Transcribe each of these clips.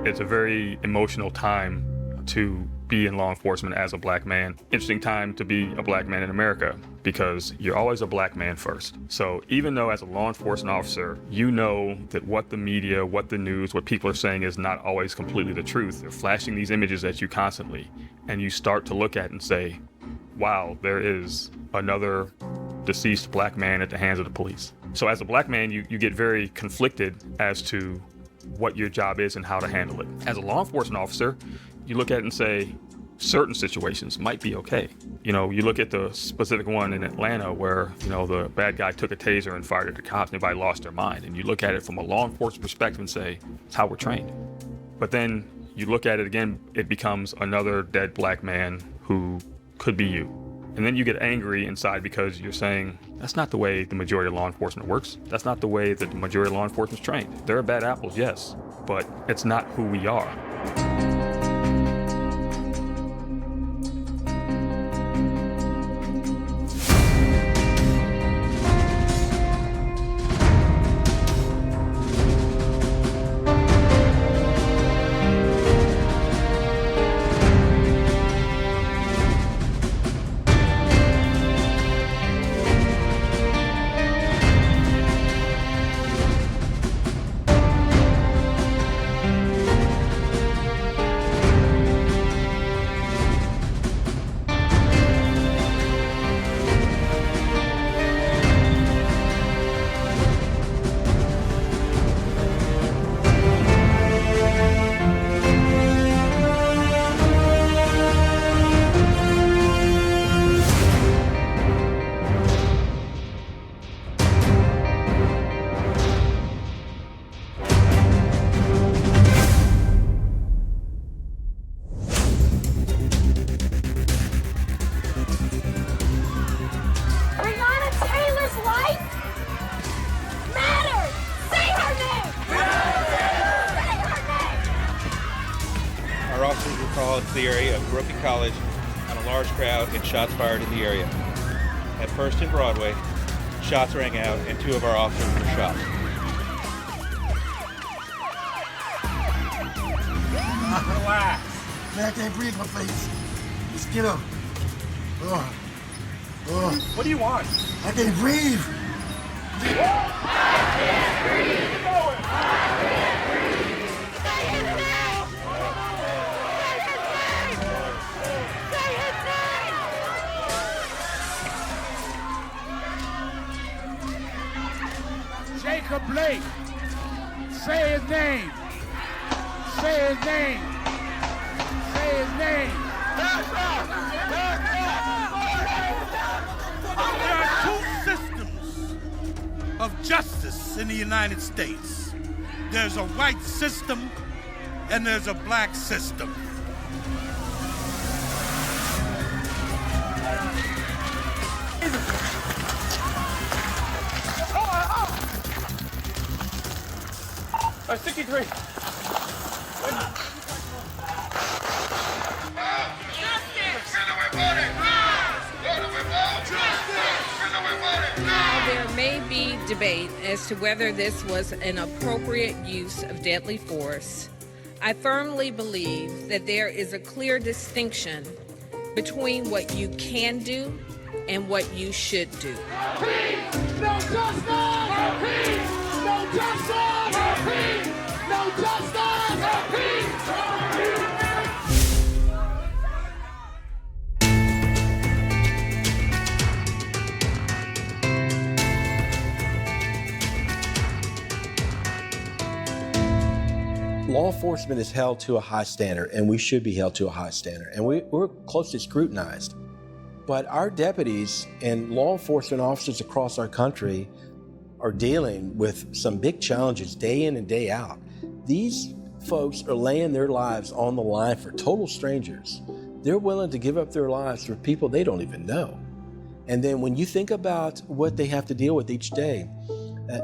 It's a very emotional time to be in law enforcement as a black man. Interesting time to be a black man in America because you're always a black man first. So even though as a law enforcement officer, you know that what the media, what the news, what people are saying is not always completely the truth, they're flashing these images at you constantly, and you start to look at it and say, wow, there is another deceased black man at the hands of the police. So as a black man, you get very conflicted as to what your job is and how to handle it. As a law enforcement officer, you look at it and say, certain situations might be okay. You know, you look at the specific one in Atlanta where, you know, the bad guy took a taser and fired at the cops and everybody lost their mind. And you look at it from a law enforcement perspective and say, it's how we're trained. But then you look at it again, it becomes another dead black man who could be you. And then you get angry inside because you're saying, that's not the way the majority of law enforcement works. That's not the way that the majority of law enforcement is trained. There are bad apples, yes, but it's not who we are. The area of Brooklyn College on a large crowd and shots fired in the area. At First and Broadway, shots rang out and 2 of our officers were shot. Relax. Man, I can't breathe my face. Just get up. What do you want? I can't breathe. I can't breathe. Jacob Blake. Say his name. Say his name. Say his name. There are 2 systems of justice in the United States. There's a white system and there's a black system. Oh, 63. While there may be debate as to whether this was an appropriate use of deadly force, I firmly believe that there is a clear distinction between what you can do and what you should do. No justice! No justice! No justice! No justice! Law enforcement is held to a high standard, and we should be held to a high standard, and we're closely scrutinized. But our deputies and law enforcement officers across our country are dealing with some big challenges day in and day out. These folks are laying their lives on the line for total strangers. They're willing to give up their lives for people they don't even know. And then when you think about what they have to deal with each day,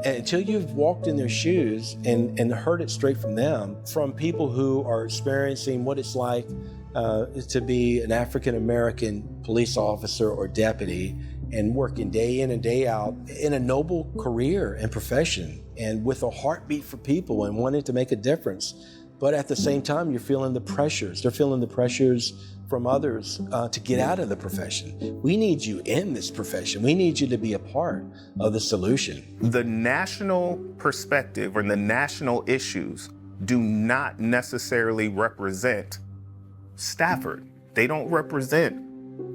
until you've walked in their shoes and heard it straight from them, from people who are experiencing what it's like to be an African-American police officer or deputy and working day in and day out in a noble career and profession and with a heartbeat for people and wanting to make a difference, But at the same time, you're feeling the pressures. They're feeling the pressures from others to get out of the profession. We need you in this profession. We need you to be a part of the solution. The national perspective or the national issues do not necessarily represent Stafford. They don't represent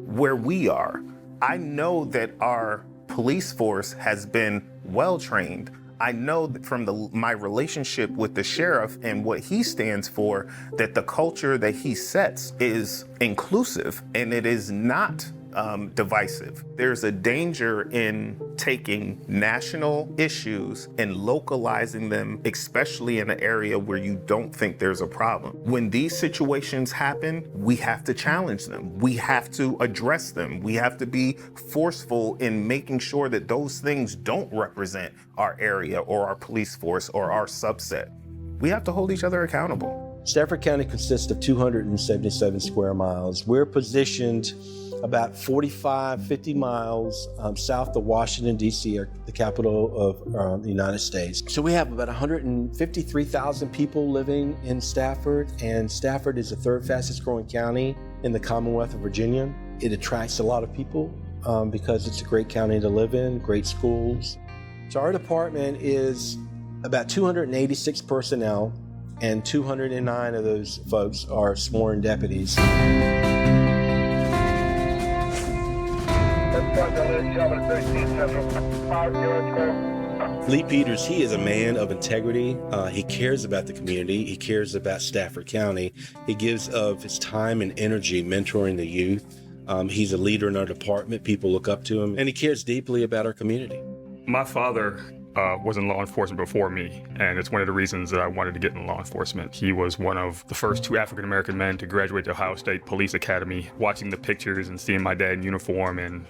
where we are. I know that our police force has been well trained. I know that from my relationship with the sheriff and what he stands for, that the culture that he sets is inclusive and it is not divisive. There's a danger in taking national issues and localizing them, especially in an area where you don't think there's a problem. When these situations happen, we have to challenge them. We have to address them. We have to be forceful in making sure that those things don't represent our area or our police force or our subset. We have to hold each other accountable. Stafford County consists of 277 square miles. We're positioned about 45, 50 miles south of Washington, D.C., the capital of the United States. So we have about 153,000 people living in Stafford, and Stafford is the third fastest growing county in the Commonwealth of Virginia. It attracts a lot of people because it's a great county to live in, great schools. So our department is about 286 personnel, and 209 of those folks are sworn deputies. Lee Peters, he is a man of integrity. He cares about the community. He cares about Stafford County. He gives of his time and energy mentoring the youth. He's a leader in our department. People look up to him, and he cares deeply about our community. My father was in law enforcement before me, and it's one of the reasons that I wanted to get into law enforcement. He was one of the first 2 African-American men to graduate the Ohio State Police Academy. Watching the pictures and seeing my dad in uniform, and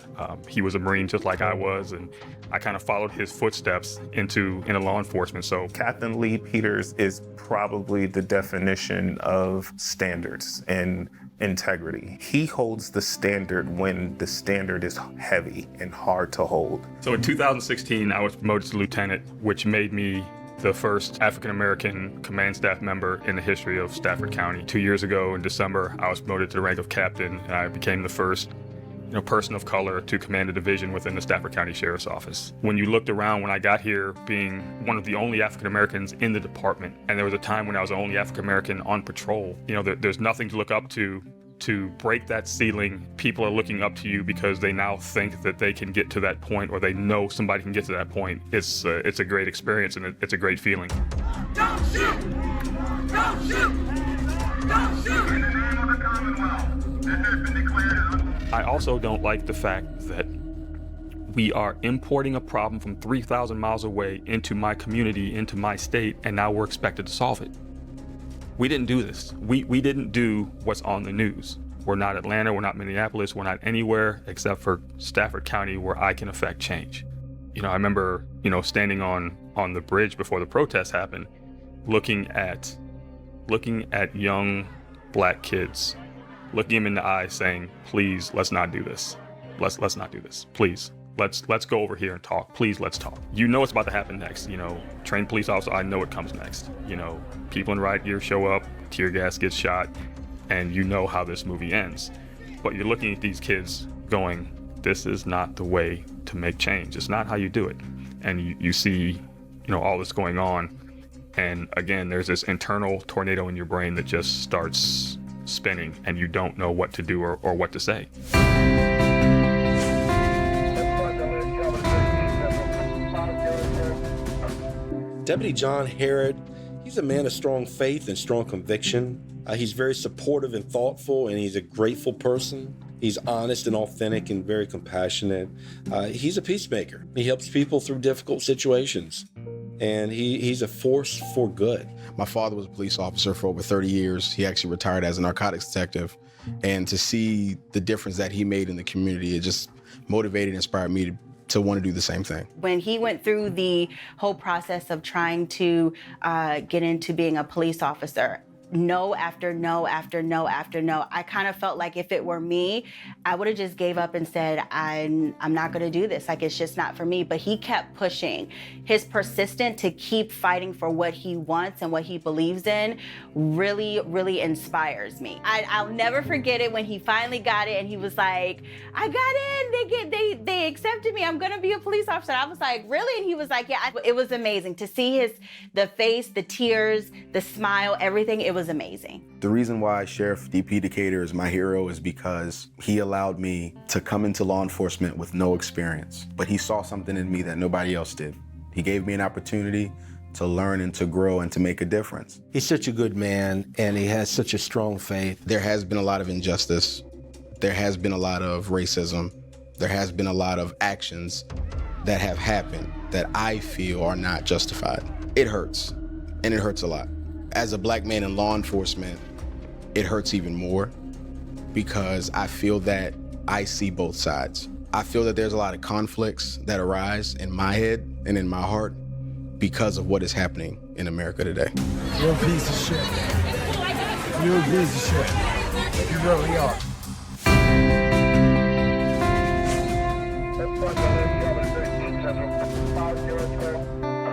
he was a Marine just like I was, and I kind of followed his footsteps into law enforcement. So Captain Lee Peters is probably the definition of standards and integrity. He holds the standard when the standard is heavy and hard to hold. So in 2016, I was promoted to lieutenant, which made me the first African-American command staff member in the history of Stafford County. 2 years ago in December, I was promoted to the rank of captain, and I became the first person of color to command a division within the Stafford County Sheriff's Office. When you looked around, when I got here, being one of the only African-Americans in the department, and there was a time when I was the only African-American on patrol, there's nothing to look up to break that ceiling. People are looking up to you because they now think that they can get to that point, or they know somebody can get to that point. It's a great experience, and it's a great feeling. Don't shoot! Don't shoot! Don't shoot! In the name of the Commonwealth, this has been declared. I also don't like the fact that we are importing a problem from 3,000 miles away into my community, into my state, and now we're expected to solve it. We didn't do this. We didn't do what's on the news. We're not Atlanta, we're not Minneapolis, we're not anywhere except for Stafford County where I can affect change. I remember, standing on the bridge before the protest happened, looking at young black kids, looking them in the eyes saying, please, let's not do this. Let's not do this, please. Let's go over here and talk. Please, let's talk. You know what's about to happen next. Trained police officer, I know what comes next. People in riot gear show up, tear gas gets shot, and you know how this movie ends. But you're looking at these kids going, this is not the way to make change. It's not how you do it. And you see, all this going on. And again, there's this internal tornado in your brain that just starts spinning, and you don't know what to do or what to say. Deputy John Harrod, he's a man of strong faith and strong conviction. He's very supportive and thoughtful, and he's a grateful person. He's honest and authentic and very compassionate. He's a peacemaker. He helps people through difficult situations, and he's a force for good. My father was a police officer for over 30 years. He actually retired as a narcotics detective, and to see the difference that he made in the community, it just motivated and inspired me to want to do the same thing. When he went through the whole process of trying to get into being a police officer, no after no after no after no. I kind of felt like if it were me, I would have just gave up and said, I'm not gonna do this. Like, it's just not for me. But he kept pushing. His persistence to keep fighting for what he wants and what he believes in really, really inspires me. I'll never forget it when he finally got it and he was like, I got in, they accepted me, I'm gonna be a police officer. I was like, really? And he was like, yeah. It was amazing to see the face, the tears, the smile, everything. It was amazing. The reason why Sheriff D.P. Decatur is my hero is because he allowed me to come into law enforcement with no experience, but he saw something in me that nobody else did. He gave me an opportunity to learn and to grow and to make a difference. He's such a good man, and he has such a strong faith. There has been a lot of injustice. There has been a lot of racism. There has been a lot of actions that have happened that I feel are not justified. It hurts, and it hurts a lot. As a black man in law enforcement, it hurts even more because I feel that I see both sides. I feel that there's a lot of conflicts that arise in my head and in my heart because of what is happening in America today. You're a piece of shit. You're a piece of shit. You really are.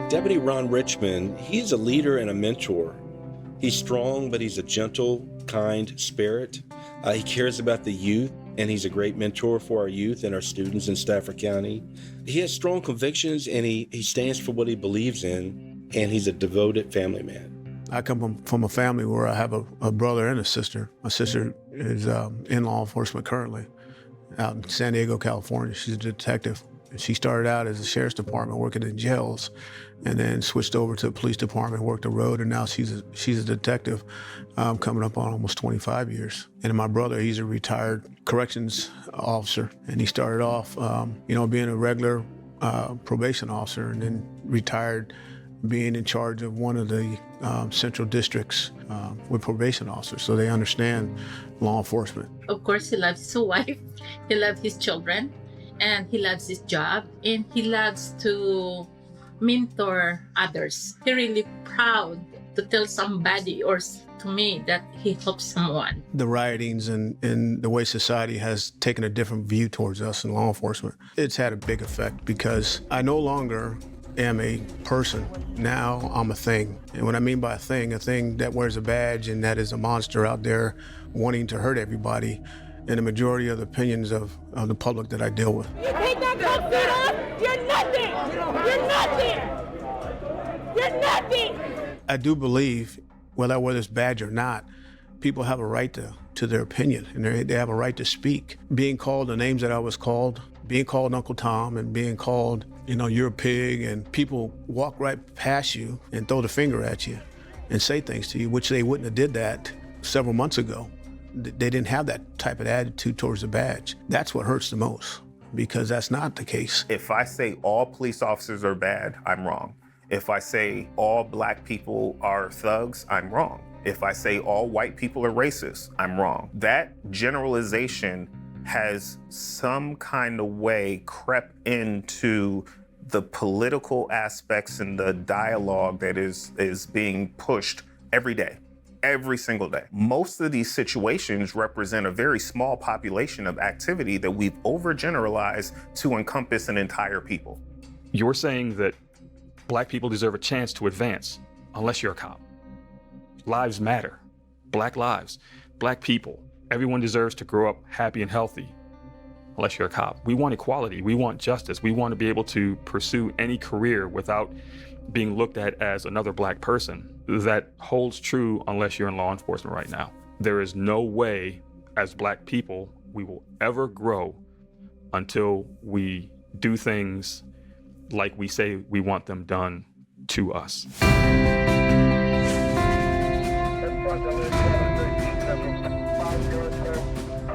Deputy Ron Richmond, he's a leader and a mentor. He's strong, but he's a gentle, kind spirit. He cares about the youth, and he's a great mentor for our youth and our students in Stafford County. He has strong convictions, and he stands for what he believes in, and he's a devoted family man. I come from a family where I have a brother and a sister. My sister is in law enforcement currently out in San Diego, California. She's a detective. She started out as a sheriff's department working in jails and then switched over to the police department, worked the road, and now she's a detective coming up on almost 25 years. And my brother, he's a retired corrections officer, and he started off, being a regular probation officer and then retired being in charge of one of the central districts with probation officers, so they understand law enforcement. Of course, he loves his wife, he loves his children, and he loves his job, and he loves to mentor others. He's really proud to tell somebody or to me that he helps someone. The riotings and the way society has taken a different view towards us in law enforcement, it's had a big effect because I no longer am a person. Now I'm a thing. And what I mean by a thing that wears a badge and that is a monster out there wanting to hurt everybody and the majority of the opinions of the public that I deal with. You take that cup suit off, you're nothing! You're nothing! I do believe, whether I wear this badge or not, people have a right to their opinion and they have a right to speak. Being called the names that I was called, being called Uncle Tom and being called, you're a pig, and people walk right past you and throw the finger at you and say things to you, which they wouldn't have did that several months ago. They didn't have that type of attitude towards the badge. That's what hurts the most, because that's not the case. If I say all police officers are bad, I'm wrong. If I say all black people are thugs, I'm wrong. If I say all white people are racist, I'm wrong. That generalization has some kind of way crept into the political aspects and the dialogue that is being pushed every day. Every single day. Most of these situations represent a very small population of activity that we've overgeneralized to encompass an entire people. You're saying that black people deserve a chance to advance unless you're a cop. Lives matter. Black lives, black people. Everyone deserves to grow up happy and healthy unless you're a cop. We want equality. We want justice. We want to be able to pursue any career without being looked at as another black person. That holds true unless you're in law enforcement right now. There is no way as black people we will ever grow until we do things like we say we want them done to us.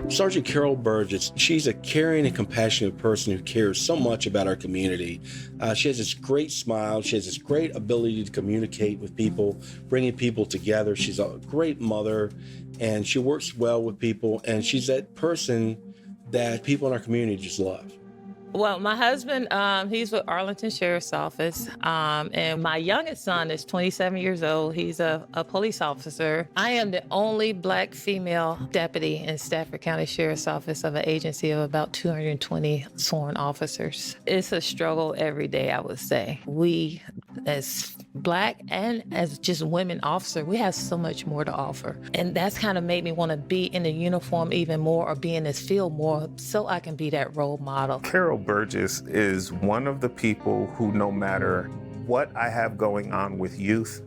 Sergeant Carol Burgess, she's a caring and compassionate person who cares so much about our community. She has this great smile. She has this great ability to communicate with people, bringing people together. She's a great mother, and she works well with people, and she's that person that people in our community just love. Well, my husband, he's with Arlington Sheriff's Office, and my youngest son is 27 years old. He's a police officer. I am the only Black female deputy in Stafford County Sheriff's Office of an agency of about 220 sworn officers. It's a struggle every day, I would say. We, as Black and as just women officers, we have so much more to offer. And that's kind of made me want to be in the uniform even more, or be in this field more, so I can be that role model. Burgess is one of the people who, no matter what I have going on with youth,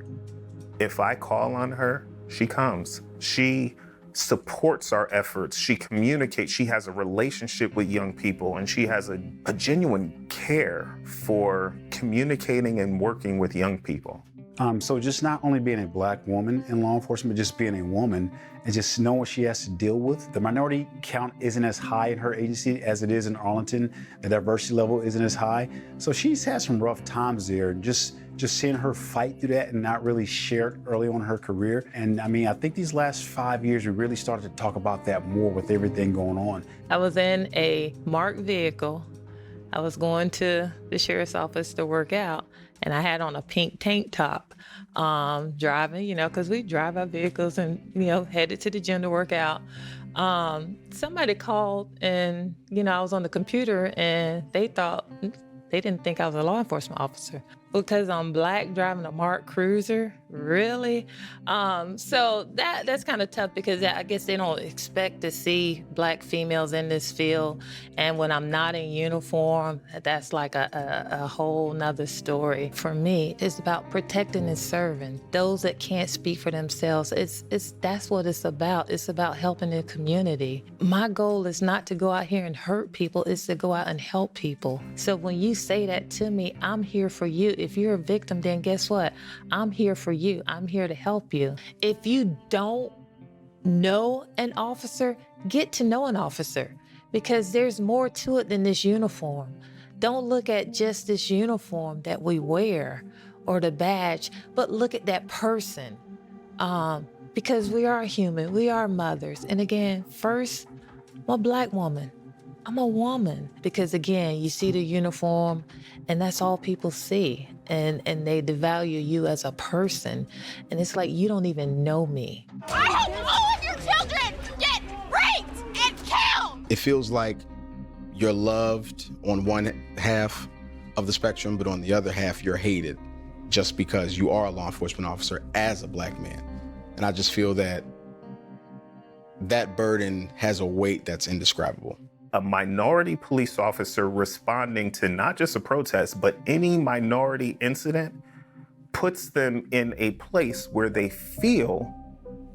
if I call on her, she comes. She supports our efforts. She communicates. She has a relationship with young people, and she has a genuine care for communicating and working with young people. So just not only being a Black woman in law enforcement, but just being a woman and just knowing what she has to deal with. The minority count isn't as high in her agency as it is in Arlington. The diversity level isn't as high. So she's had some rough times there. Just seeing her fight through that and not really share it early on in her career. And I mean, I think these last 5 years, we really started to talk about that more with everything going on. I was in a marked vehicle. I was going to the sheriff's office to work out, and I had on a pink tank top, driving, because we drive our vehicles and, headed to the gym to work out. Somebody called and, I was on the computer, and they didn't think I was a law enforcement officer because I'm Black driving a marked cruiser. Really? So that's kind of tough, because I guess they don't expect to see Black females in this field. And when I'm not in uniform, that's like a whole nother story. For me, it's about protecting and serving those that can't speak for themselves. That's what it's about. It's about helping the community. My goal is not to go out here and hurt people. It's to go out and help people. So when you say that to me, I'm here for you. If you're a victim, then guess what? I'm here for you. I'm here to help you. If you don't know an officer, get to know an officer, because there's more to it than this uniform. Don't look at just this uniform that we wear or the badge, but look at that person. Because we are human, we are mothers. And again, first, I'm a Black woman. I'm a woman. Because again, you see the uniform and that's all people see. And they devalue you as a person. And it's like, you don't even know me. I hope all of your children get raped and killed! It feels like you're loved on one half of the spectrum, but on the other half, you're hated just because you are a law enforcement officer as a Black man. And I just feel that that burden has a weight that's indescribable. A minority police officer responding to not just a protest, but any minority incident puts them in a place where they feel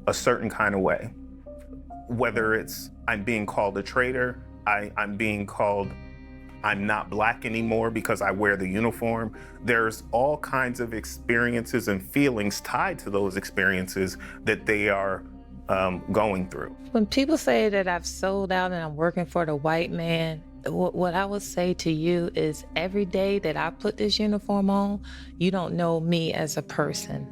a certain kind of way. Whether it's, I'm being called a traitor, I'm being called, I'm not Black anymore because I wear the uniform. There's all kinds of experiences and feelings tied to those experiences that they are going through. When people say that I've sold out and I'm working for the white man, what I would say to you is every day that I put this uniform on, you don't know me as a person.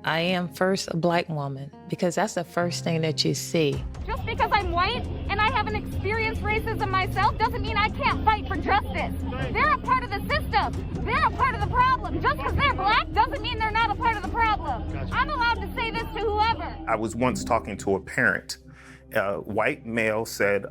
I am first a Black woman, because that's the first thing that you see. Just because I'm white and I haven't experienced racism myself doesn't mean I can't fight for justice. They're a part of the system. They're a part of the problem. Just because they're Black doesn't mean they're not a part of the problem. I'm allowed to say this to whoever. I was once talking to a parent. A white male said,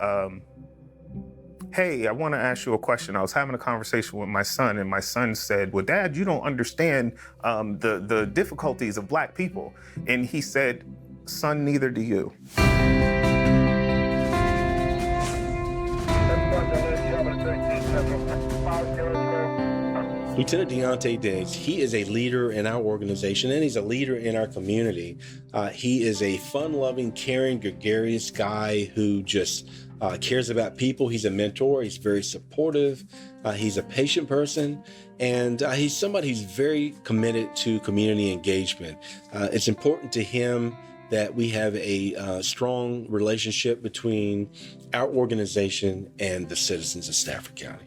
hey, I want to ask you a question. I was having a conversation with my son, and my son said, well, Dad, you don't understand the difficulties of Black people. And he said, son, neither do you. Lieutenant Deuntay Diggs, he is a leader in our organization, and he's a leader in our community. He is a fun-loving, caring, gregarious guy who just cares about people. He's a mentor. He's very supportive. He's a patient person, and he's somebody who's very committed to community engagement. It's important to him that we have a strong relationship between our organization and the citizens of Stafford County.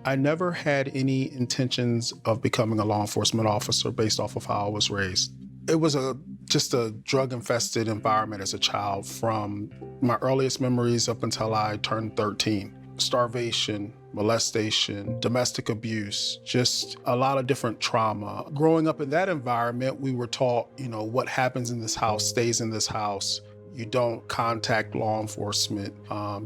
I never had any intentions of becoming a law enforcement officer based off of how I was raised. It was just a drug-infested environment as a child from my earliest memories up until I turned 13. Starvation, molestation, domestic abuse, just a lot of different trauma. Growing up in that environment, we were taught, what happens in this house stays in this house. You don't contact law enforcement.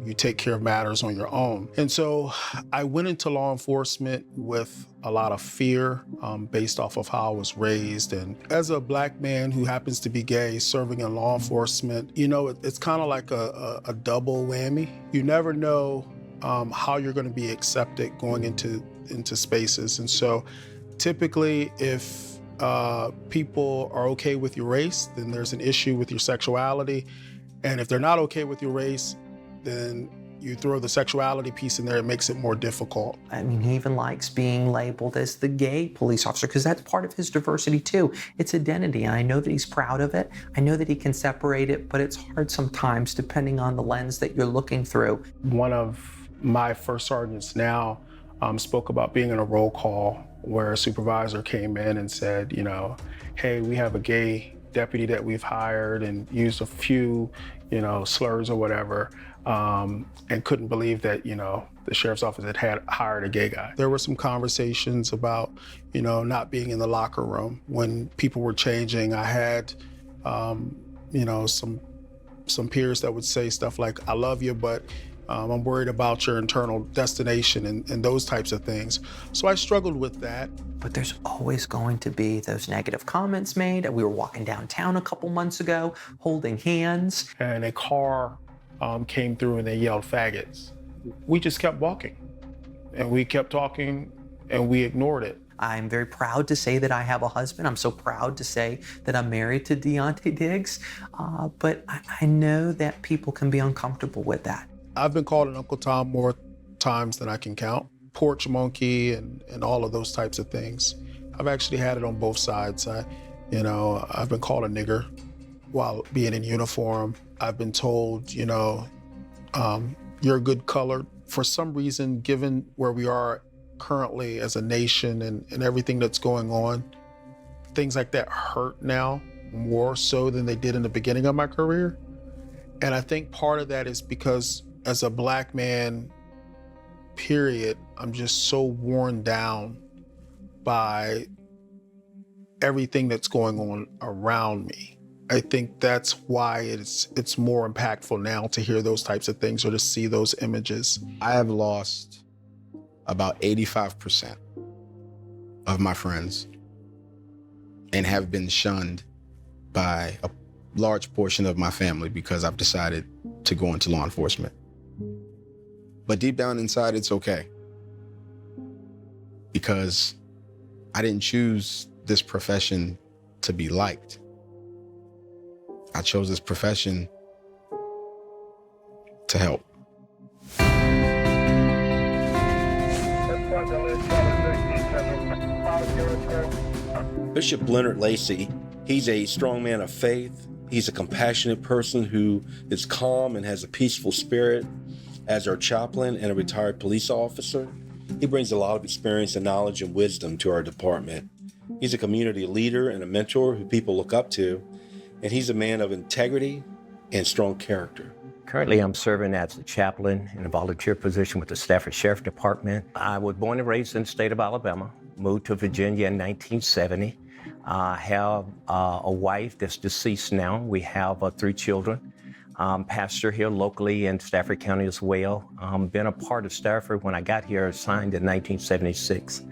You take care of matters on your own. And so I went into law enforcement with a lot of fear based off of how I was raised. And as a Black man who happens to be gay serving in law enforcement, it's kind of like a double whammy. You never know how you're going to be accepted going into spaces. And so typically if people are okay with your race, then there's an issue with your sexuality. And if they're not okay with your race, then you throw the sexuality piece in there, it makes it more difficult. I mean, he even likes being labeled as the gay police officer because that's part of his diversity too. It's identity, and I know that he's proud of it. I know that he can separate it, but it's hard sometimes depending on the lens that you're looking through. One of my first sergeants now spoke about being in a roll call where a supervisor came in and said, hey, we have a gay deputy that we've hired, and used a few, slurs or whatever, and couldn't believe that, the sheriff's office had hired a gay guy. There were some conversations about, not being in the locker room when people were changing. I had, some peers that would say stuff like, I love you, but I'm worried about your internal destination and those types of things. So I struggled with that. But there's always going to be those negative comments made. We were walking downtown a couple months ago, holding hands. And a car came through and they yelled faggots. We just kept walking and we kept talking and we ignored it. I'm very proud to say that I have a husband. I'm so proud to say that I'm married to Deuntay Diggs. But I know that people can be uncomfortable with that. I've been called an Uncle Tom more times than I can count. Porch monkey and all of those types of things. I've actually had it on both sides. I've been called a nigger while being in uniform. I've been told, you're a good color. For some reason, given where we are currently as a nation and everything that's going on, things like that hurt now more so than they did in the beginning of my career. And I think part of that is because as a Black man, period, I'm just so worn down by everything that's going on around me. I think that's why it's more impactful now to hear those types of things or to see those images. I have lost about 85% of my friends and have been shunned by a large portion of my family because I've decided to go into law enforcement. But deep down inside, it's okay. Because I didn't choose this profession to be liked. I chose this profession to help. Bishop Leonard Lacey, he's a strong man of faith. He's a compassionate person who is calm and has a peaceful spirit. As our chaplain and a retired police officer, he brings a lot of experience and knowledge and wisdom to our department. He's a community leader and a mentor who people look up to, and he's a man of integrity and strong character. Currently, I'm serving as a chaplain in a volunteer position with the Stafford Sheriff Department. I was born and raised in the state of Alabama, moved to Virginia in 1970. I have a wife that's deceased now. We have 3 children. Pastor here locally in Stafford County as well. Been a part of Stafford when I got here, assigned in 1976.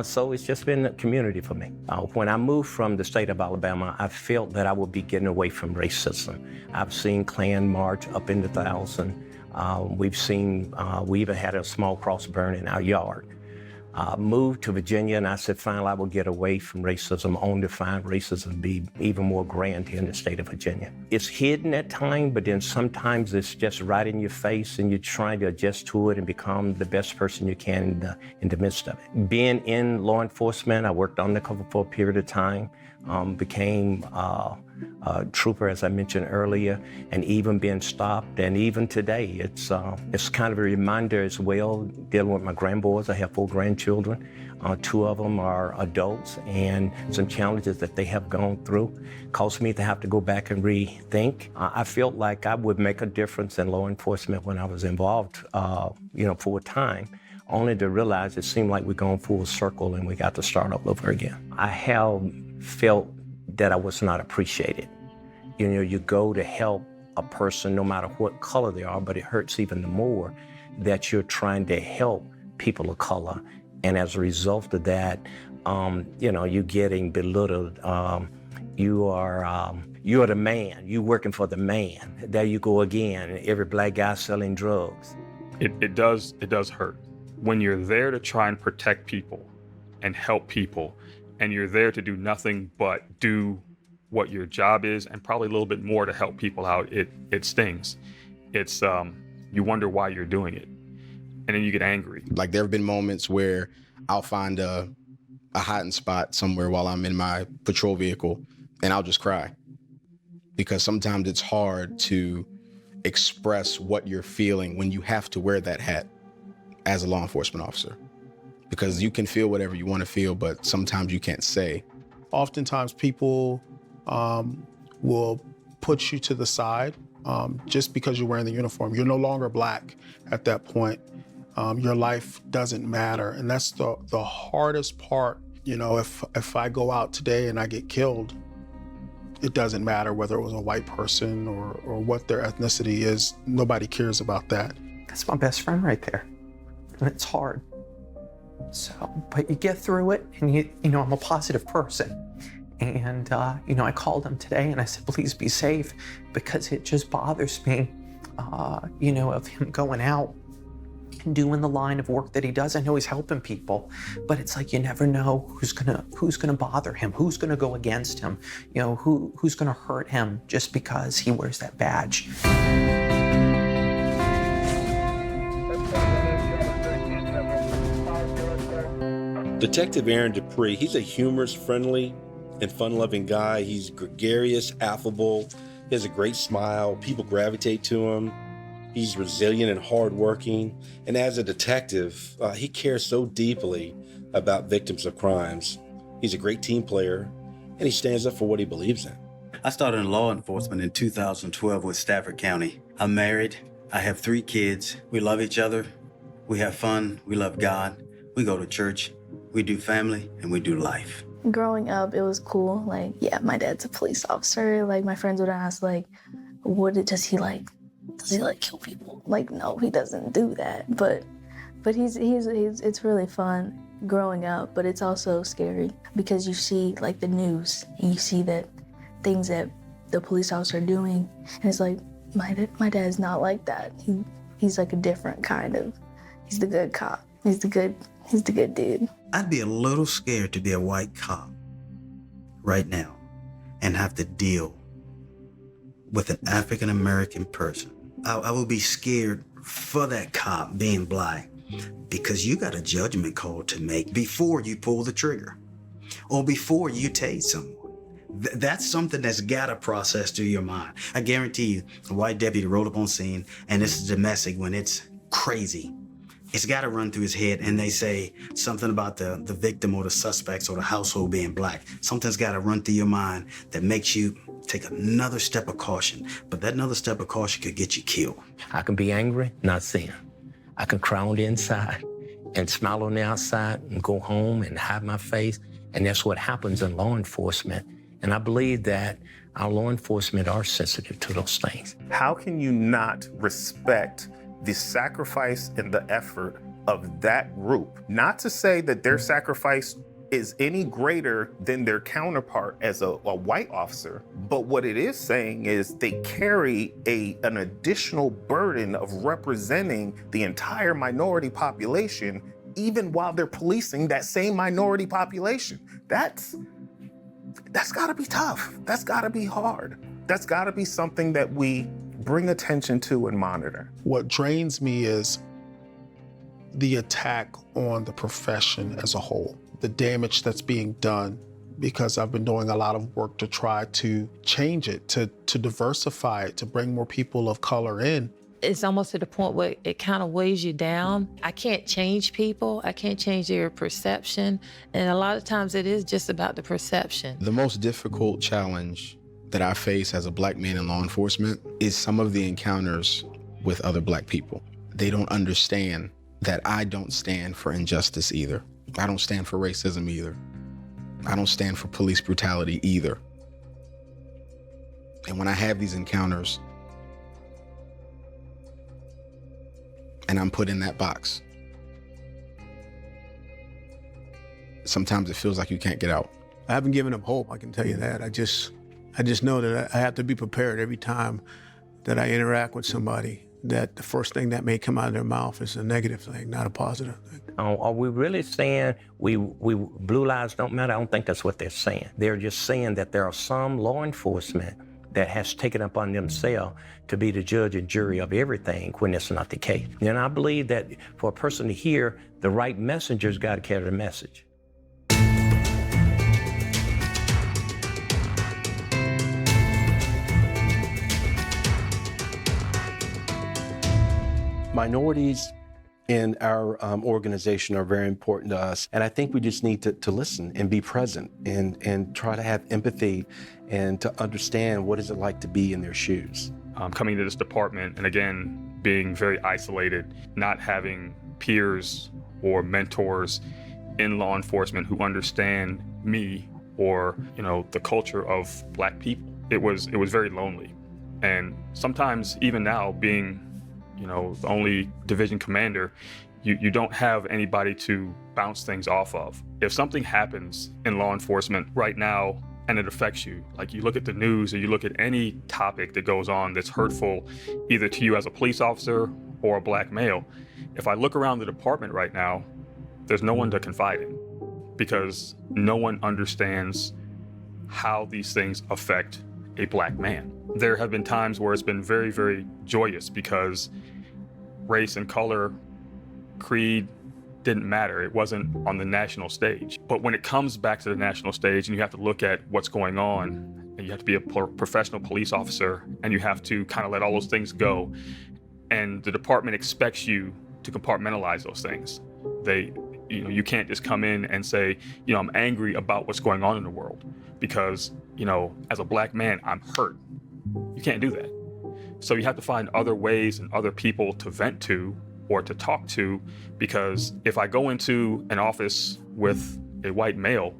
So it's just been a community for me. When I moved from the state of Alabama, I felt that I would be getting away from racism. I've seen Klan march up in the 1,000. We even had a small cross burn in our yard. Moved to Virginia, and I said, finally, I will get away from racism, only to find racism be even more grand here in the state of Virginia. It's hidden at times, but then sometimes it's just right in your face, and you're trying to adjust to it and become the best person you can in the midst of it. Being in law enforcement, I worked undercover for a period of time, became a trooper, as I mentioned earlier, and even being stopped. And even today, it's kind of a reminder as well, dealing with my grandboys. I have 4 grandchildren. 2 of them are adults, and some challenges that they have gone through caused me to have to go back and rethink. I felt like I would make a difference in law enforcement when I was involved, for a time. only to realize it seemed like we're going full circle and we got to start all over again. I have felt that I was not appreciated. You know, you go to help a person no matter what color they are, but it hurts even more that you're trying to help people of color. And as a result of that, you know, you're getting belittled. You're the man. You're working for the man. There you go again. Every black guy selling drugs. It does hurt. When you're there to try and protect people and help people, and you're there to do nothing but do what your job is and probably a little bit more to help people out, it stings. It's you wonder why you're doing it. And then you get angry. Like, there have been moments where I'll find a hiding spot somewhere while I'm in my patrol vehicle, and I'll just cry. Because sometimes it's hard to express what you're feeling when you have to wear that hat as a law enforcement officer. Because you can feel whatever you want to feel, but sometimes you can't say. Oftentimes people will put you to the side just because you're wearing the uniform. You're no longer black at that point. Your life doesn't matter. And that's the hardest part. You know, if I go out today and I get killed, it doesn't matter whether it was a white person or what their ethnicity is. Nobody cares about that. That's my best friend right there. And it's hard. So, but you get through it, and you know, I'm a positive person. And, you know, I called him today and I said, please be safe, because it just bothers me, you know, of him going out and doing the line of work that he does. I know he's helping people, but it's like you never know who's gonna bother him, who's gonna go against him, you know, who's gonna hurt him just because he wears that badge. Detective Aaron Dupree, he's a humorous, friendly, and fun-loving guy. He's gregarious, affable, he has a great smile, people gravitate to him. He's resilient and hardworking. And as a detective, he cares so deeply about victims of crimes. He's a great team player, and he stands up for what he believes in. I started in law enforcement in 2012 with Stafford County. I'm married. I have 3 kids. We love each other. We have fun. We love God. We go to church. We do family, and we do life. Growing up, it was cool. Like, yeah, my dad's a police officer. Like, my friends would ask, like, does he kill people? Like, no, he doesn't do that. But he's it's really fun growing up, but it's also scary because you see, like, the news and you see that things that the police officers are doing, and it's like, my dad's not like that. He's like a different kind of, he's the good cop. He's the good dude. I'd be a little scared to be a white cop right now and have to deal with an African-American person. I would be scared for that cop being black, because you got a judgment call to make before you pull the trigger or before you tase someone. That's something that's got to process through your mind. I guarantee you, a white deputy rolled up on scene, and this is domestic when it's crazy. It's got to run through his head, and they say something about the victim or the suspects or the household being black. Something's got to run through your mind that makes you take another step of caution. But that another step of caution could get you killed. I can be angry, not sin. I can cry on the inside and smile on the outside and go home and hide my face. And that's what happens in law enforcement. And I believe that our law enforcement are sensitive to those things. How can you not respect the sacrifice and the effort of that group? Not to say that their sacrifice is any greater than their counterpart as a white officer, but what it is saying is they carry an additional burden of representing the entire minority population, even while they're policing that same minority population. That's gotta be tough. That's gotta be hard. That's gotta be something that we bring attention to and monitor. What drains me is the attack on the profession as a whole, the damage that's being done, because I've been doing a lot of work to try to change it, to diversify it, to bring more people of color in. It's almost to the point where it kind of weighs you down. I can't change people. I can't change their perception. And a lot of times it is just about the perception. The most difficult challenge that I face as a black man in law enforcement is some of the encounters with other black people. They don't understand that I don't stand for injustice either. I don't stand for racism either. I don't stand for police brutality either. And when I have these encounters and I'm put in that box, sometimes it feels like you can't get out. I haven't given up hope, I can tell you that. I just know that I have to be prepared every time that I interact with somebody, that the first thing that may come out of their mouth is a negative thing, not a positive thing. Are we really saying we blue lives don't matter? I don't think that's what they're saying. They're just saying that there are some law enforcement that has taken upon themselves to be the judge and jury of everything when it's not the case. And I believe that for a person to hear, the right messenger's got to carry the message. Minorities in our organization are very important to us. And I think we just need to listen and be present and try to have empathy and to understand what is it like to be in their shoes. Coming to this department and again, being very isolated, not having peers or mentors in law enforcement who understand me or, the culture of Black people. It was very lonely. And sometimes even now being the only division commander, you don't have anybody to bounce things off of. If something happens in law enforcement right now and it affects you, like you look at the news or you look at any topic that goes on that's hurtful either to you as a police officer or a Black male, if I look around the department right now, there's no one to confide in because no one understands how these things affect a Black man. There have been times where it's been very, very joyous because race and color, creed didn't matter. It wasn't on the national stage. But when it comes back to the national stage and you have to look at what's going on, and you have to be a professional police officer, and you have to kind of let all those things go, and the department expects you to compartmentalize those things. You can't just come in and say, I'm angry about what's going on in the world because, as a Black man, I'm hurt. You can't do that. So you have to find other ways and other people to vent to or to talk to, because if I go into an office with a white male,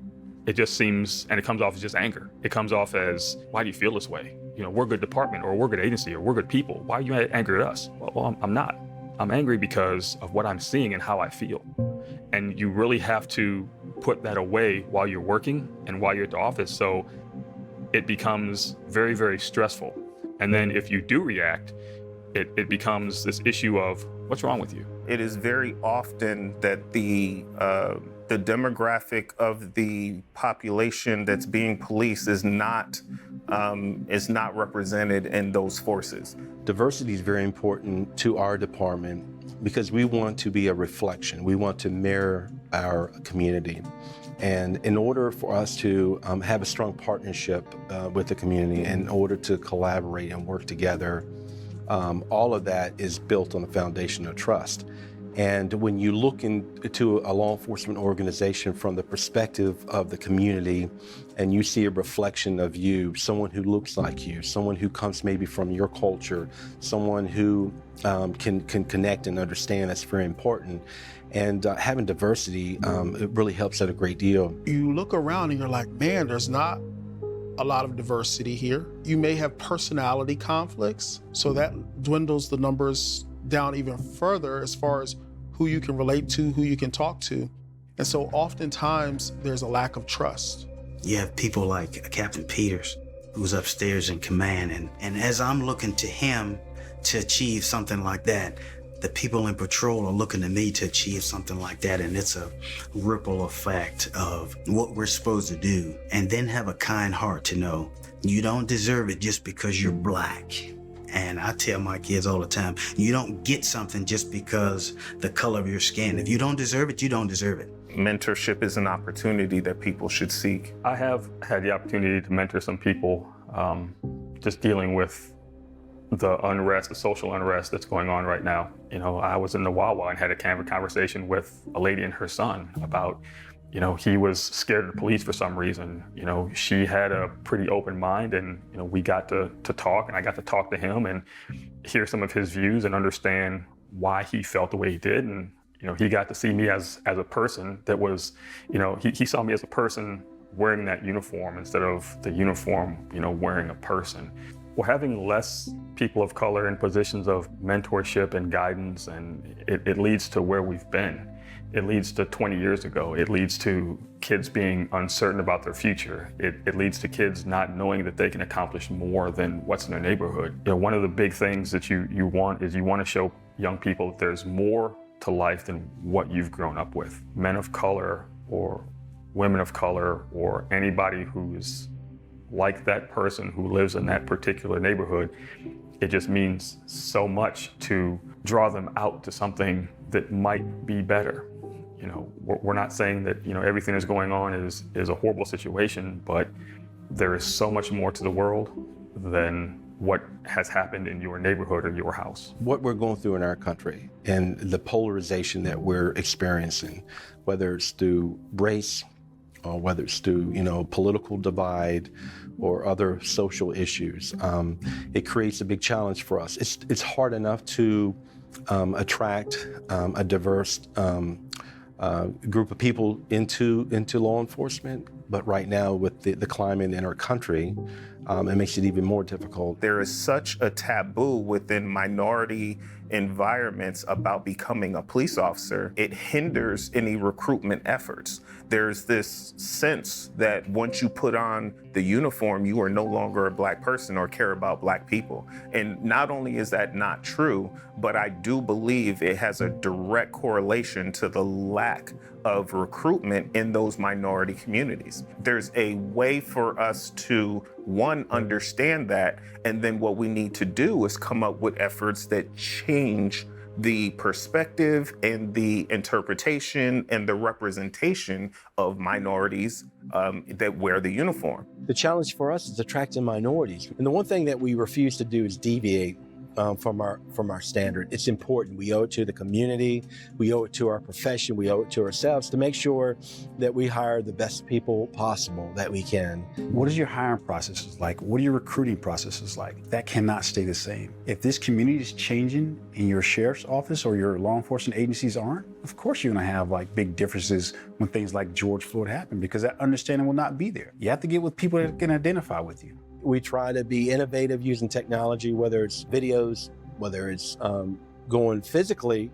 it just seems, and it comes off as just anger. It comes off as, why do you feel this way? We're a good department, or we're a good agency, or we're good people. Why are you angry at us? Well, I'm not. I'm angry because of what I'm seeing and how I feel. And you really have to put that away while you're working and while you're at the office. So it becomes very, very stressful. And then if you do react, it becomes this issue of what's wrong with you? It is very often that the demographic of the population that's being policed is not represented in those forces. Diversity is very important to our department because we want to be a reflection. We want to mirror our community. And in order for us to have a strong partnership with the community, in order to collaborate and work together, all of that is built on the foundation of trust. And when you look into a law enforcement organization from the perspective of the community, and you see a reflection of you, someone who looks like you, someone who comes maybe from your culture, someone who can connect and understand, that's very important. And having diversity, it really helps out a great deal. You look around and you're like, man, there's not a lot of diversity here. You may have personality conflicts, so that dwindles the numbers down even further as far as who you can relate to, who you can talk to. And so oftentimes there's a lack of trust. You have people like Captain Peters, who's upstairs in command, and as I'm looking to him to achieve something like that, the people in patrol are looking to me to achieve something like that, and it's a ripple effect of what we're supposed to do, and then have a kind heart to know you don't deserve it just because you're Black. And I tell my kids all the time, you don't get something just because the color of your skin. If you don't deserve it, you don't deserve it. Mentorship is an opportunity that people should seek. I have had the opportunity to mentor some people, just dealing with the unrest, the social unrest that's going on right now. I was in the Wawa and had a conversation with a lady and her son about, he was scared of the police for some reason. She had a pretty open mind, and, we got to talk, and I got to talk to him and hear some of his views and understand why he felt the way he did. And, he got to see me as a person that was, he saw me as a person wearing that uniform instead of the uniform, wearing a person. We're having less people of color in positions of mentorship and guidance, and it leads to where we've been. It leads to 20 years ago. It leads to kids being uncertain about their future. It leads to kids not knowing that they can accomplish more than what's in their neighborhood. One of the big things that you want to show young people that there's more to life than what you've grown up with. Men of color or women of color or anybody who's like that person who lives in that particular neighborhood, it just means so much to draw them out to something that might be better. We're not saying that everything that's going on is a horrible situation, but there is so much more to the world than what has happened in your neighborhood or your house. What we're going through in our country and the polarization that we're experiencing, whether it's through race, or whether it's through political divide or other social issues, it creates a big challenge for us. It's hard enough to attract a diverse group of people into law enforcement, but right now with the climate in our country, it makes it even more difficult. There is such a taboo within minority environments about becoming a police officer. It hinders any recruitment efforts. There's this sense that once you put on the uniform, you are no longer a Black person or care about Black people. And not only is that not true, but I do believe it has a direct correlation to the lack of recruitment in those minority communities. There's a way for us to, one, understand that, and then what we need to do is come up with efforts that change the perspective and the interpretation and the representation of minorities that wear the uniform. The challenge for us is attracting minorities. And the one thing that we refuse to do is deviate from our standard. It's important. We owe it to the community. We owe it to our profession. We owe it to ourselves to make sure that we hire the best people possible that we can. What is your hiring processes like? What are your recruiting processes like? That cannot stay the same. If this community is changing and your sheriff's office or your law enforcement agencies aren't, of course you're gonna have big differences when things like George Floyd happen, because that understanding will not be there. You have to get with people that can identify with you. We try to be innovative using technology, whether it's videos, whether it's going physically,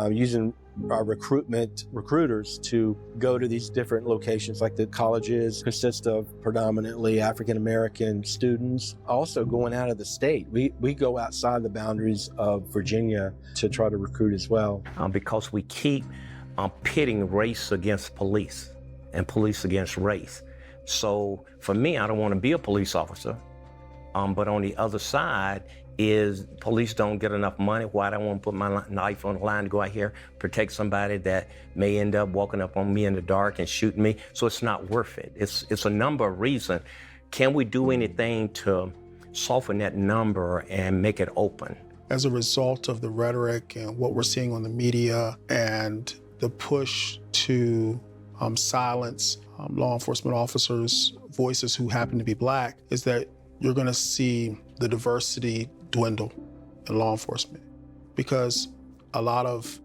using our recruiters to go to these different locations, like the colleges consist of predominantly African-American students. Also going out of the state. We go outside the boundaries of Virginia to try to recruit as well. Because we keep pitting race against police and police against race. So for me, I don't want to be a police officer, but on the other side is police don't get enough money. Why do I want to put my knife on the line to go out here, protect somebody that may end up walking up on me in the dark and shooting me? So it's not worth it. It's a number of reasons. Can we do anything to soften that number and make it open? As a result of the rhetoric and what we're seeing on the media and the push to silence law enforcement officers' voices who happen to be Black, is that you're going to see the diversity dwindle in law enforcement, because a lot of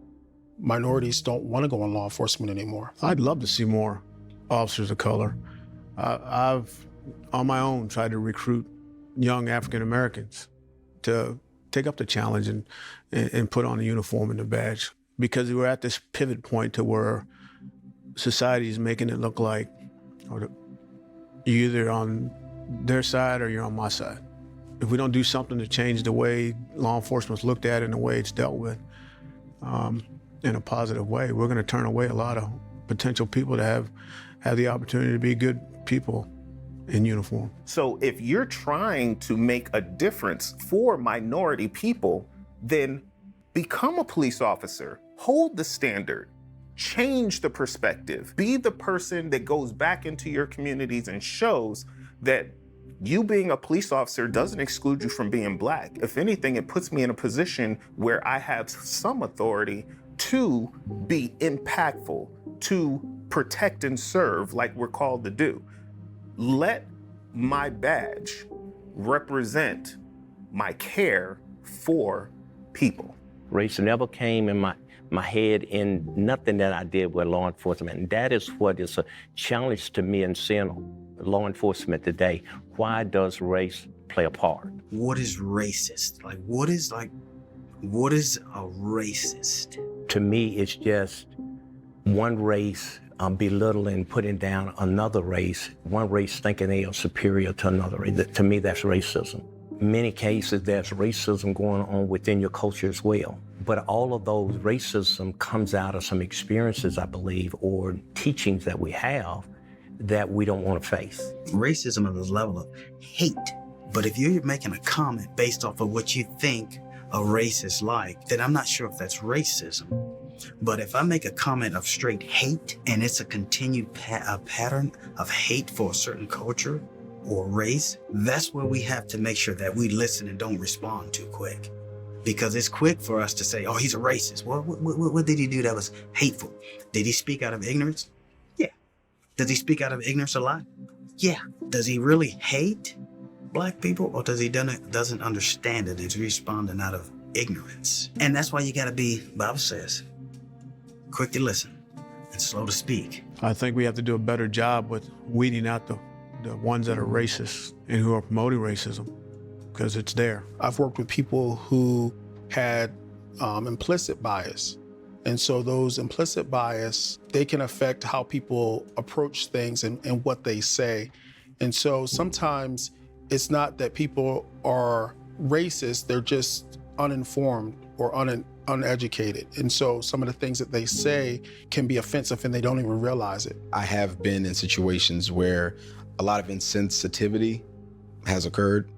minorities don't want to go in law enforcement anymore. I'd love to see more officers of color. I've, on my own, tried to recruit young African Americans to take up the challenge and put on the uniform and the badge, because we're at this pivot point to where society is making it look like you're either on their side or you're on my side. If we don't do something to change the way law enforcement's looked at and the way it's dealt with in a positive way, we're going to turn away a lot of potential people to have the opportunity to be good people in uniform. So if you're trying to make a difference for minority people, then become a police officer, hold the standard, change the perspective, be the person that goes back into your communities and shows that you being a police officer doesn't exclude you from being Black. If anything, it puts me in a position where I have some authority to be impactful, to protect and serve like we're called to do. Let my badge represent my care for people. Race never came in my head in nothing that I did with law enforcement. And that is what is a challenge to me in seeing law enforcement today. Why does race play a part? What is racist? What is a racist? To me, it's just one race belittling, putting down another race, one race thinking they are superior to another race. To me, that's racism. In many cases, there's racism going on within your culture as well. But all of those racism comes out of some experiences, I believe, or teachings that we have that we don't want to face. Racism is a level of hate. But if you're making a comment based off of what you think a race is like, then I'm not sure if that's racism. But if I make a comment of straight hate and it's a continued pattern of hate for a certain culture or race, that's where we have to make sure that we listen and don't respond too quick. Because it's quick for us to say, oh, he's a racist. Well, what did he do that was hateful? Did he speak out of ignorance? Yeah. Does he speak out of ignorance a lot? Yeah. Does he really hate black people, or does he doesn't understand it? He's responding out of ignorance. And that's why you gotta be, Bible says, quick to listen and slow to speak. I think we have to do a better job with weeding out the ones that are racist and who are promoting racism, because it's there. I've worked with people who had implicit bias. And so those implicit bias, they can affect how people approach things and what they say. And so sometimes it's not that people are racist, they're just uninformed or uneducated. And so some of the things that they say can be offensive and they don't even realize it. I have been in situations where a lot of insensitivity has occurred.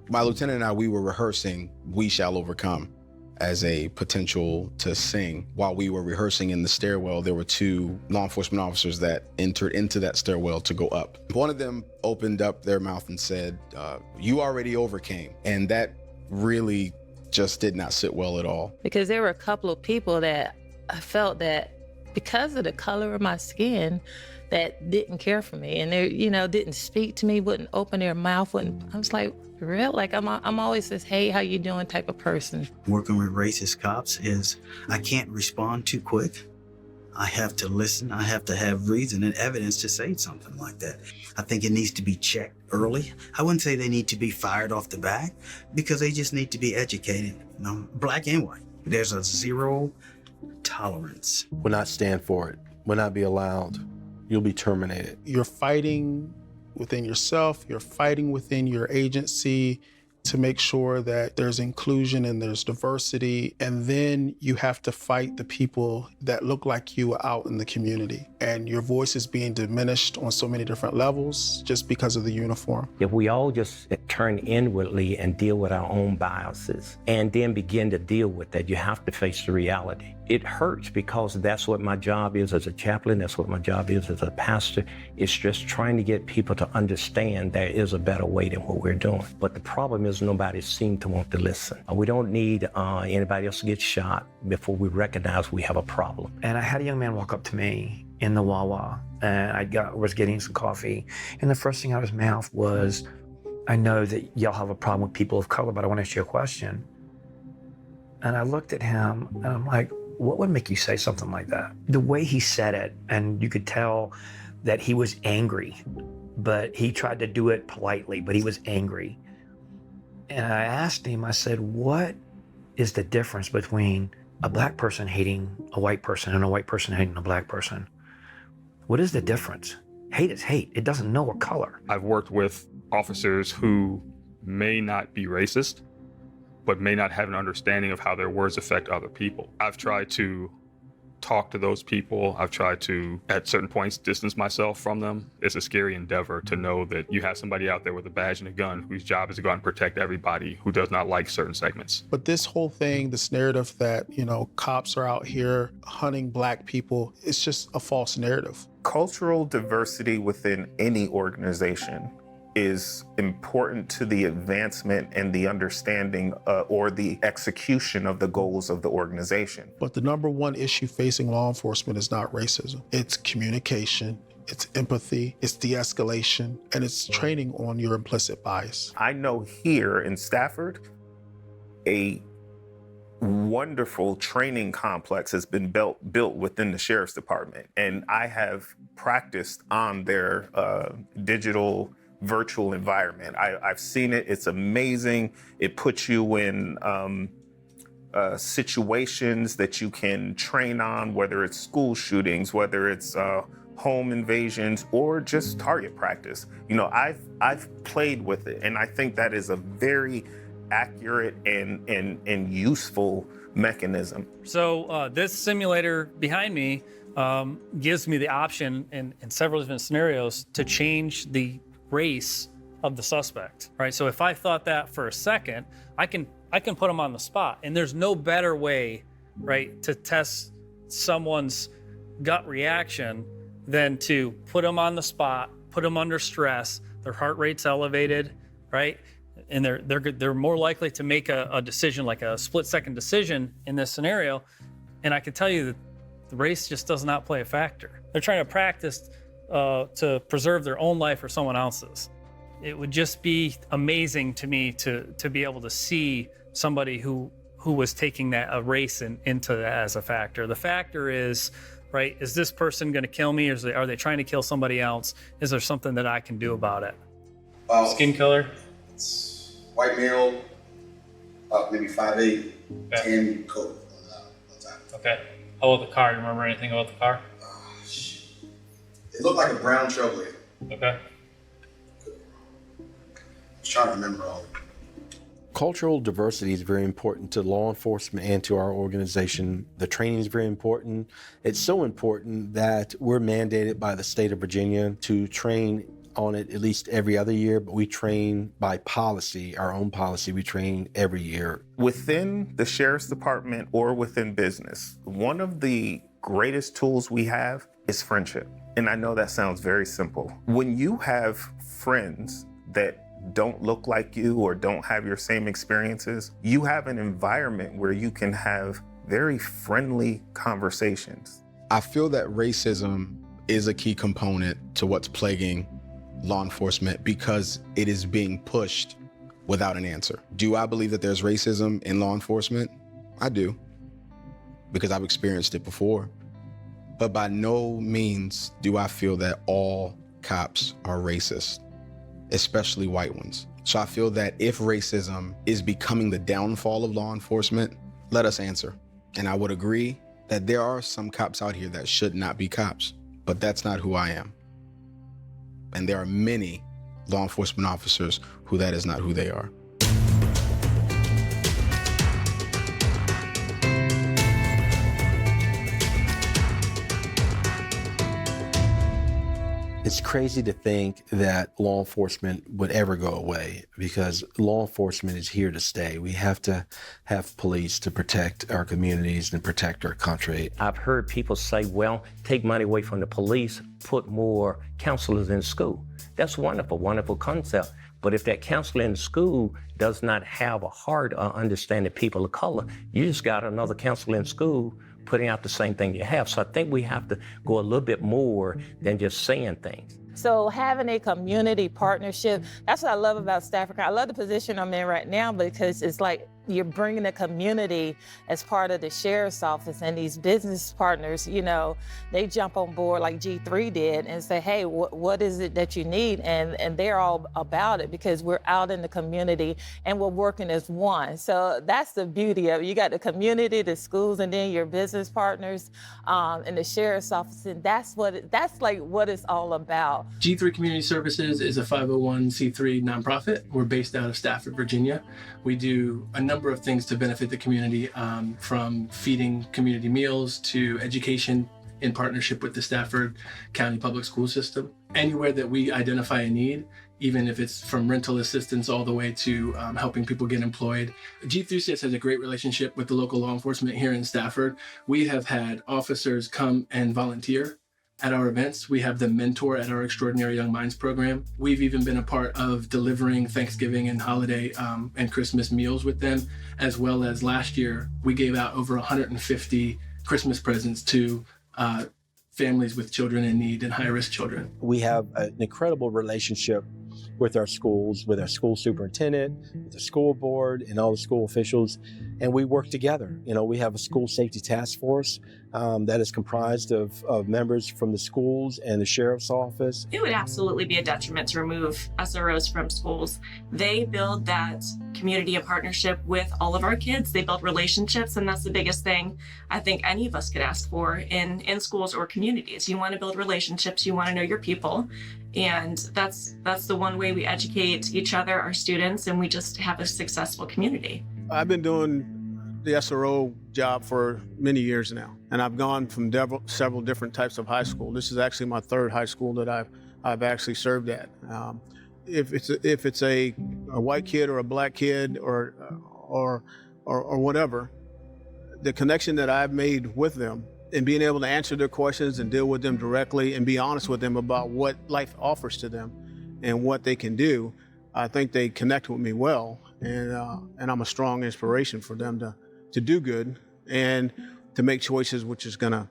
My lieutenant and I, we were rehearsing We Shall Overcome as a potential to sing. While we were rehearsing in the stairwell, there were two law enforcement officers that entered into that stairwell to go up. One of them opened up their mouth and said, you already overcame. And that really just did not sit well at all. Because there were a couple of people that I felt that because of the color of my skin, that didn't care for me, and they, didn't speak to me, wouldn't open their mouth, I was like, real? Like I'm always this, hey, how you doing type of person. Working with racist cops is I can't respond too quick. I have to listen. I have to have reason and evidence to say something like that. I think it needs to be checked early. I wouldn't say they need to be fired off the bat, because they just need to be educated, black and white. There's a zero tolerance. Will not stand for it, will not be allowed. You'll be terminated. You're fighting within yourself, you're fighting within your agency to make sure that there's inclusion and there's diversity, and then you have to fight the people that look like you out in the community. And your voice is being diminished on so many different levels just because of the uniform. If we all just turn inwardly and deal with our own biases and then begin to deal with that, you have to face the reality. It hurts because that's what my job is as a chaplain, that's what my job is as a pastor. It's just trying to get people to understand there is a better way than what we're doing. But the problem is nobody seems to want to listen. We don't need anybody else to get shot before we recognize we have a problem. And I had a young man walk up to me in the Wawa, and I was getting some coffee, and the first thing out of his mouth was, I know that y'all have a problem with people of color, but I want to ask you a question. And I looked at him, and I'm like, what would make you say something like that? The way he said it, and you could tell that he was angry, but he tried to do it politely, but he was angry. And I asked him, I said, what is the difference between a black person hating a white person and a white person hating a black person? What is the difference? Hate is hate. It doesn't know a color. I've worked with officers who may not be racist, but may not have an understanding of how their words affect other people. I've tried to talk to those people. I've tried to, at certain points, distance myself from them. It's a scary endeavor to know that you have somebody out there with a badge and a gun whose job is to go out and protect everybody who does not like certain segments. But this whole thing, this narrative that, cops are out here hunting black people, it's just a false narrative. Cultural diversity within any organization is important to the advancement and the understanding or the execution of the goals of the organization. But the number one issue facing law enforcement is not racism. It's communication, it's empathy, it's de-escalation, and it's training on your implicit bias. I know here in Stafford, a wonderful training complex has been built within the Sheriff's Department. And I have practiced on their digital virtual environment. I've seen it. It's amazing. It puts you in situations that you can train on, whether it's school shootings, whether it's home invasions, or just target practice. You know, I've played with it, and I think that is a very accurate and useful mechanism. So this simulator behind me gives me the option in several different scenarios to change the race of the suspect, right? So if I thought that for a second, I can put them on the spot, and there's no better way, right, to test someone's gut reaction than to put them on the spot, put them under stress, their heart rate's elevated, right? And they're more likely to make a decision, like a split-second decision in this scenario. And I can tell you that the race just does not play a factor. They're trying to practice to preserve their own life or someone else's. It would just be amazing to me to be able to see somebody who was taking that race into that as a factor. The factor is, right, is this person going to kill me, or are they trying to kill somebody else? Is there something that I can do about it? Skin color? White male, maybe 5'8", 10 coat. Okay. How about the car? You remember anything about the car? It looked like a brown Trailblazer. Okay. I was trying to remember all of it. Cultural diversity is very important to law enforcement and to our organization. The training is very important. It's so important that we're mandated by the state of Virginia to train on it at least every other year, but we train by policy, our own policy, we train every year. Within the Sheriff's Department or within business, one of the greatest tools we have is friendship. And I know that sounds very simple. When you have friends that don't look like you or don't have your same experiences, you have an environment where you can have very friendly conversations. I feel that racism is a key component to what's plaguing law enforcement because it is being pushed without an answer. Do I believe that there's racism in law enforcement? I do, because I've experienced it before. But by no means do I feel that all cops are racist, especially white ones. So I feel that if racism is becoming the downfall of law enforcement, let us answer. And I would agree that there are some cops out here that should not be cops, but that's not who I am. And there are many law enforcement officers who that is not who they are. It's crazy to think that law enforcement would ever go away because law enforcement is here to stay. We have to have police to protect our communities and protect our country. I've heard people say, well, take money away from the police, put more counselors in school. That's wonderful, wonderful concept. But if that counselor in school does not have a heart or understanding people of color, you just got another counselor in school putting out the same thing you have. So I think we have to go a little bit more than just saying things. So having a community partnership, that's what I love about Stafford. I love the position I'm in right now because it's like you're bringing the community as part of the sheriff's office, and these business partners, you know, they jump on board like G3 did and say, hey, what is it that you need? And they're all about it because we're out in the community and we're working as one. So that's the beauty of it. You got the community, the schools, and then your business partners and the sheriff's office. And that's like what it's all about. G3 Community Services is a 501c3 nonprofit. We're based out of Stafford, Virginia. We do a number of things to benefit the community, from feeding community meals to education in partnership with the Stafford County Public School System. Anywhere that we identify a need, even if it's from rental assistance all the way to helping people get employed. G3CS has a great relationship with the local law enforcement here in Stafford. We have had officers come and volunteer at our events. We have them mentor at our Extraordinary Young Minds program. We've even been a part of delivering Thanksgiving and holiday and Christmas meals with them, as well as last year, we gave out over 150 Christmas presents to families with children in need and high-risk children. We have an incredible relationship with our schools, with our school superintendent, with the school board, and all the school officials. and we work together. You know, we have a school safety task force that is comprised of members from the schools and the sheriff's office. It would absolutely be a detriment to remove SROs from schools. They build that community and partnership with all of our kids. They build relationships, and that's the biggest thing I think any of us could ask for in schools or communities. You want to build relationships, you want to know your people, and that's the one way we educate each other, our students, and we just have a successful community. I've been doing the SRO job for many years now, and I've gone from several different types of high school. This is actually my third high school that I've actually served at. If it's a white kid or a black kid or whatever, the connection that I've made with them and being able to answer their questions and deal with them directly and be honest with them about what life offers to them and what they can do, I think they connect with me well, and I'm a strong inspiration for them to do good and to make choices which is going to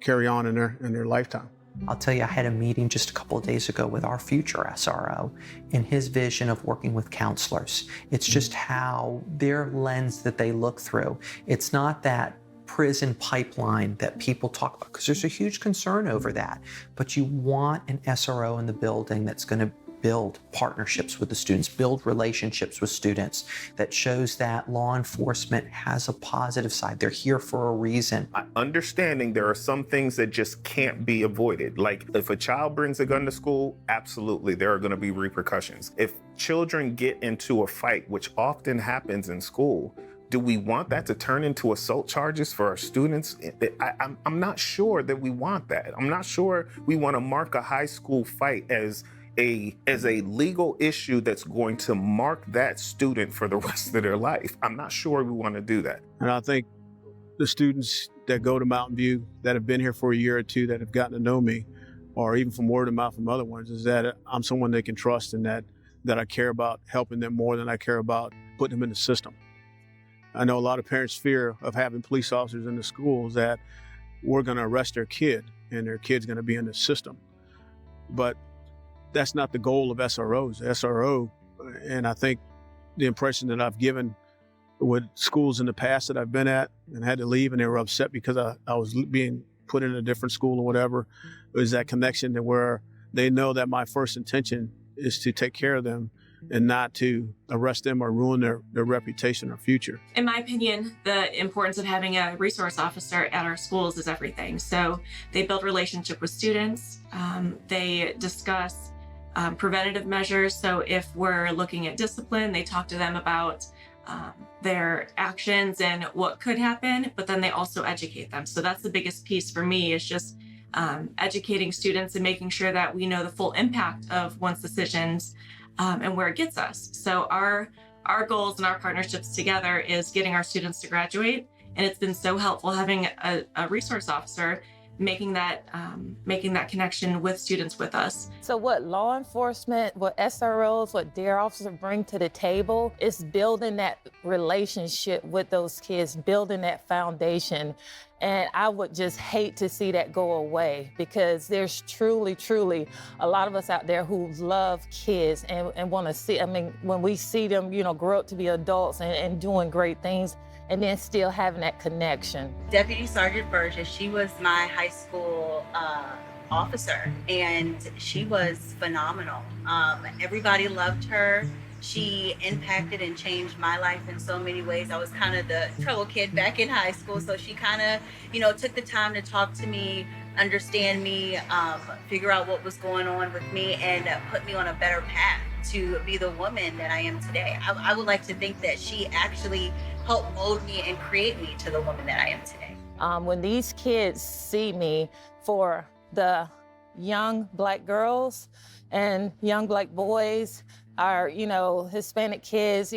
carry on in their lifetime. I'll tell you, I had a meeting just a couple of days ago with our future SRO and his vision of working with counselors. It's just how their lens that they look through. It's not that prison pipeline that people talk about, because there's a huge concern over that. But you want an SRO in the building that's going to build partnerships with the students, build relationships with students, that shows that law enforcement has a positive side. They're here for a reason. Understanding there are some things that just can't be avoided. Like if a child brings a gun to school, absolutely, there are going to be repercussions. If children get into a fight, which often happens in school, do we want that to turn into assault charges for our students? I'm not sure that we want that. I'm not sure we want to mark a high school fight as a legal issue that's going to mark that student for the rest of their life. I'm not sure we want to do that. And I think the students that go to Mountain View that have been here for a year or two that have gotten to know me, or even from word of mouth from other ones, is that I'm someone they can trust and that I care about helping them more than I care about putting them in the system. I know a lot of parents fear of having police officers in the schools that we're going to arrest their kid and their kid's going to be in the system. But that's not the goal of SROs. SRO, and I think the impression that I've given with schools in the past that I've been at and had to leave and they were upset because I was being put in a different school or whatever, is that connection to where they know that my first intention is to take care of them and not to arrest them or ruin their reputation or future. In my opinion, the importance of having a resource officer at our schools is everything. So they build relationship with students. They discuss preventative measures. So if we're looking at discipline, they talk to them about their actions and what could happen, but then they also educate them. So that's the biggest piece for me, is just educating students and making sure that we know the full impact of one's decisions and where it gets us. So our goals and our partnerships together is getting our students to graduate. And it's been so helpful having a resource officer making that connection with students with us. So what law enforcement, what SROs, what DARE officers bring to the table is building that relationship with those kids, building that foundation. And I would just hate to see that go away, because there's truly a lot of us out there who love kids and want to see, I mean, when we see them, grow up to be adults and doing great things, and then still having that connection. Deputy Sergeant Burgess, she was my high school officer, and she was phenomenal. Everybody loved her. She impacted and changed my life in so many ways. I was kind of the trouble kid back in high school, so she kind of, took the time to talk to me, understand me, figure out what was going on with me, and put me on a better path to be the woman that I am today. I would like to think that she actually helped mold me and create me to the woman that I am today. When these kids see me, for the young Black girls and young Black boys, our, Hispanic kids,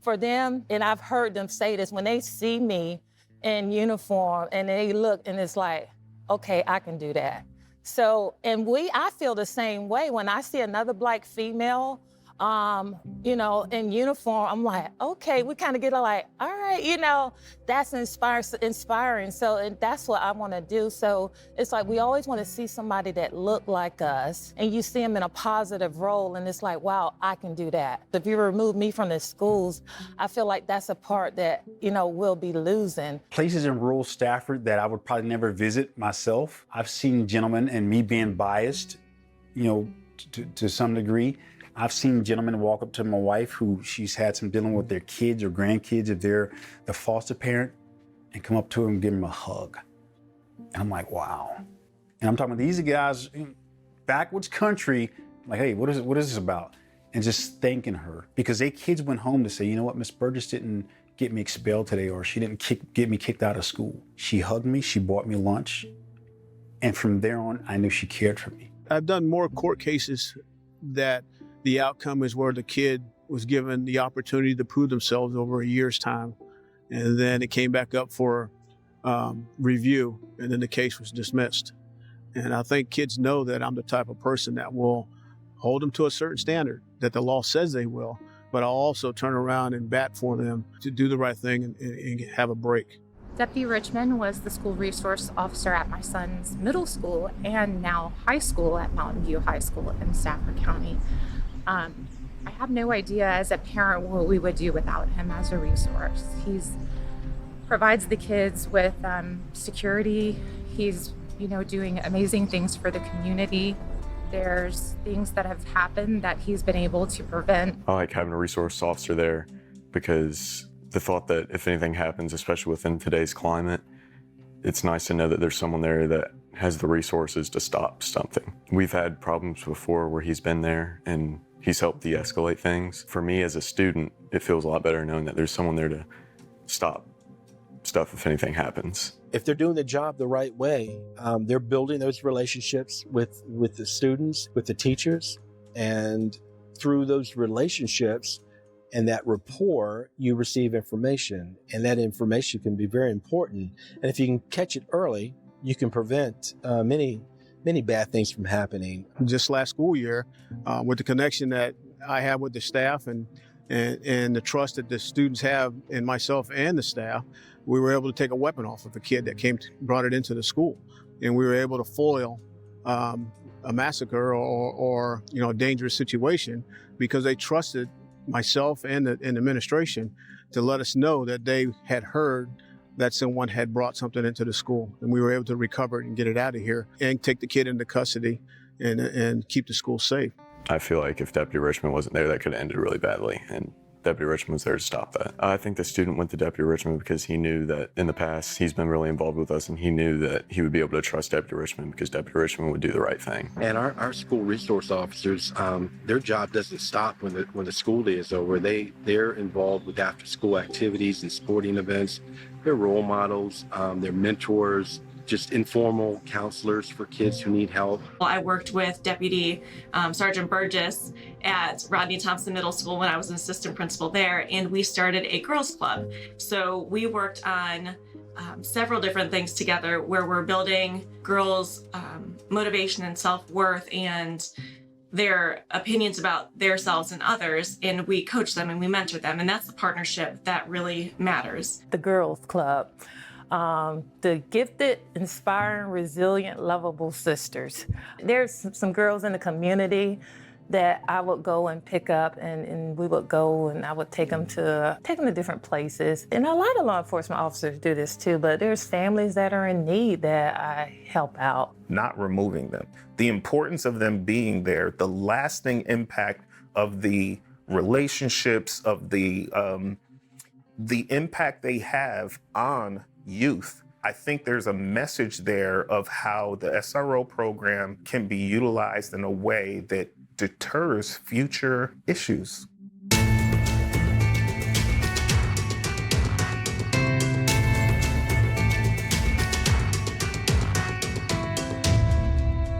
for them, and I've heard them say this, when they see me in uniform and they look and it's like, okay, I can do that. So, and I feel the same way when I see another Black female in uniform, I'm like, okay, we kind of get like, all right, that's inspiring. So, and that's what I want to do. So it's like, we always want to see somebody that look like us, and you see them in a positive role, and it's like, wow, I can do that. If you remove me from the schools, I feel like that's a part that, we'll be losing. Places in rural Stafford that I would probably never visit myself. I've seen gentlemen, and me being biased, to some degree, I've seen gentlemen walk up to my wife who she's had some dealing with their kids or grandkids if they're the foster parent, and come up to them and give them a hug. And I'm like, wow. And I'm talking about these guys, backwoods country, like, hey, what is this about? And just thanking her, because their kids went home to say, you know what, Miss Burgess didn't get me expelled today, or she didn't get me kicked out of school. She hugged me, she bought me lunch, and from there on, I knew she cared for me. I've done more court cases that the outcome is where the kid was given the opportunity to prove themselves over a year's time, and then it came back up for review, and then the case was dismissed. And I think kids know that I'm the type of person that will hold them to a certain standard that the law says they will, but I'll also turn around and bat for them to do the right thing and have a break. Deputy Richmond was the school resource officer at my son's middle school and now high school at Mountain View High School in Stafford County. I have no idea as a parent what we would do without him as a resource. He provides the kids with security. He's, doing amazing things for the community. There's things that have happened that he's been able to prevent. I like having a resource officer there because the thought that if anything happens, especially within today's climate, it's nice to know that there's someone there that has the resources to stop something. We've had problems before where he's been there and he's helped de-escalate things. For me as a student, it feels a lot better knowing that there's someone there to stop stuff if anything happens. If they're doing the job the right way, they're building those relationships with the students, with the teachers, and through those relationships and that rapport, you receive information, and that information can be very important. And if you can catch it early, you can prevent many bad things from happening. Just last school year, with the connection that I have with the staff and the trust that the students have in myself and the staff, we were able to take a weapon off of a kid that brought it into the school, and we were able to foil a massacre or a dangerous situation because they trusted myself and the administration to let us know that they had heard that someone had brought something into the school, and we were able to recover it and get it out of here and take the kid into custody and keep the school safe. I feel like if Deputy Richmond wasn't there, that could have ended really badly, and Deputy Richmond was there to stop that. I think the student went to Deputy Richmond because he knew that in the past he's been really involved with us, and he knew that he would be able to trust Deputy Richmond because Deputy Richmond would do the right thing. And our school resource officers, their job doesn't stop when the school day is over. They're involved with after school activities and sporting events. They're role models, they're mentors, just informal counselors for kids who need help. I worked with Deputy Sergeant Burgess at Rodney Thompson Middle School when I was an assistant principal there, and we started a girls club. So we worked on several different things together where we're building girls' motivation and self-worth and their opinions about themselves and others, and we coach them and we mentor them, and that's the partnership that really matters. The girls club. The gifted, inspiring, resilient, lovable sisters. There's some girls in the community that I would go and pick up, and we would go and I would take them to different places. And a lot of law enforcement officers do this too, but there's families that are in need that I help out. Not removing them. The importance of them being there, the lasting impact of the relationships, of the impact they have on youth. I think there's a message there of how the SRO program can be utilized in a way that deters future issues.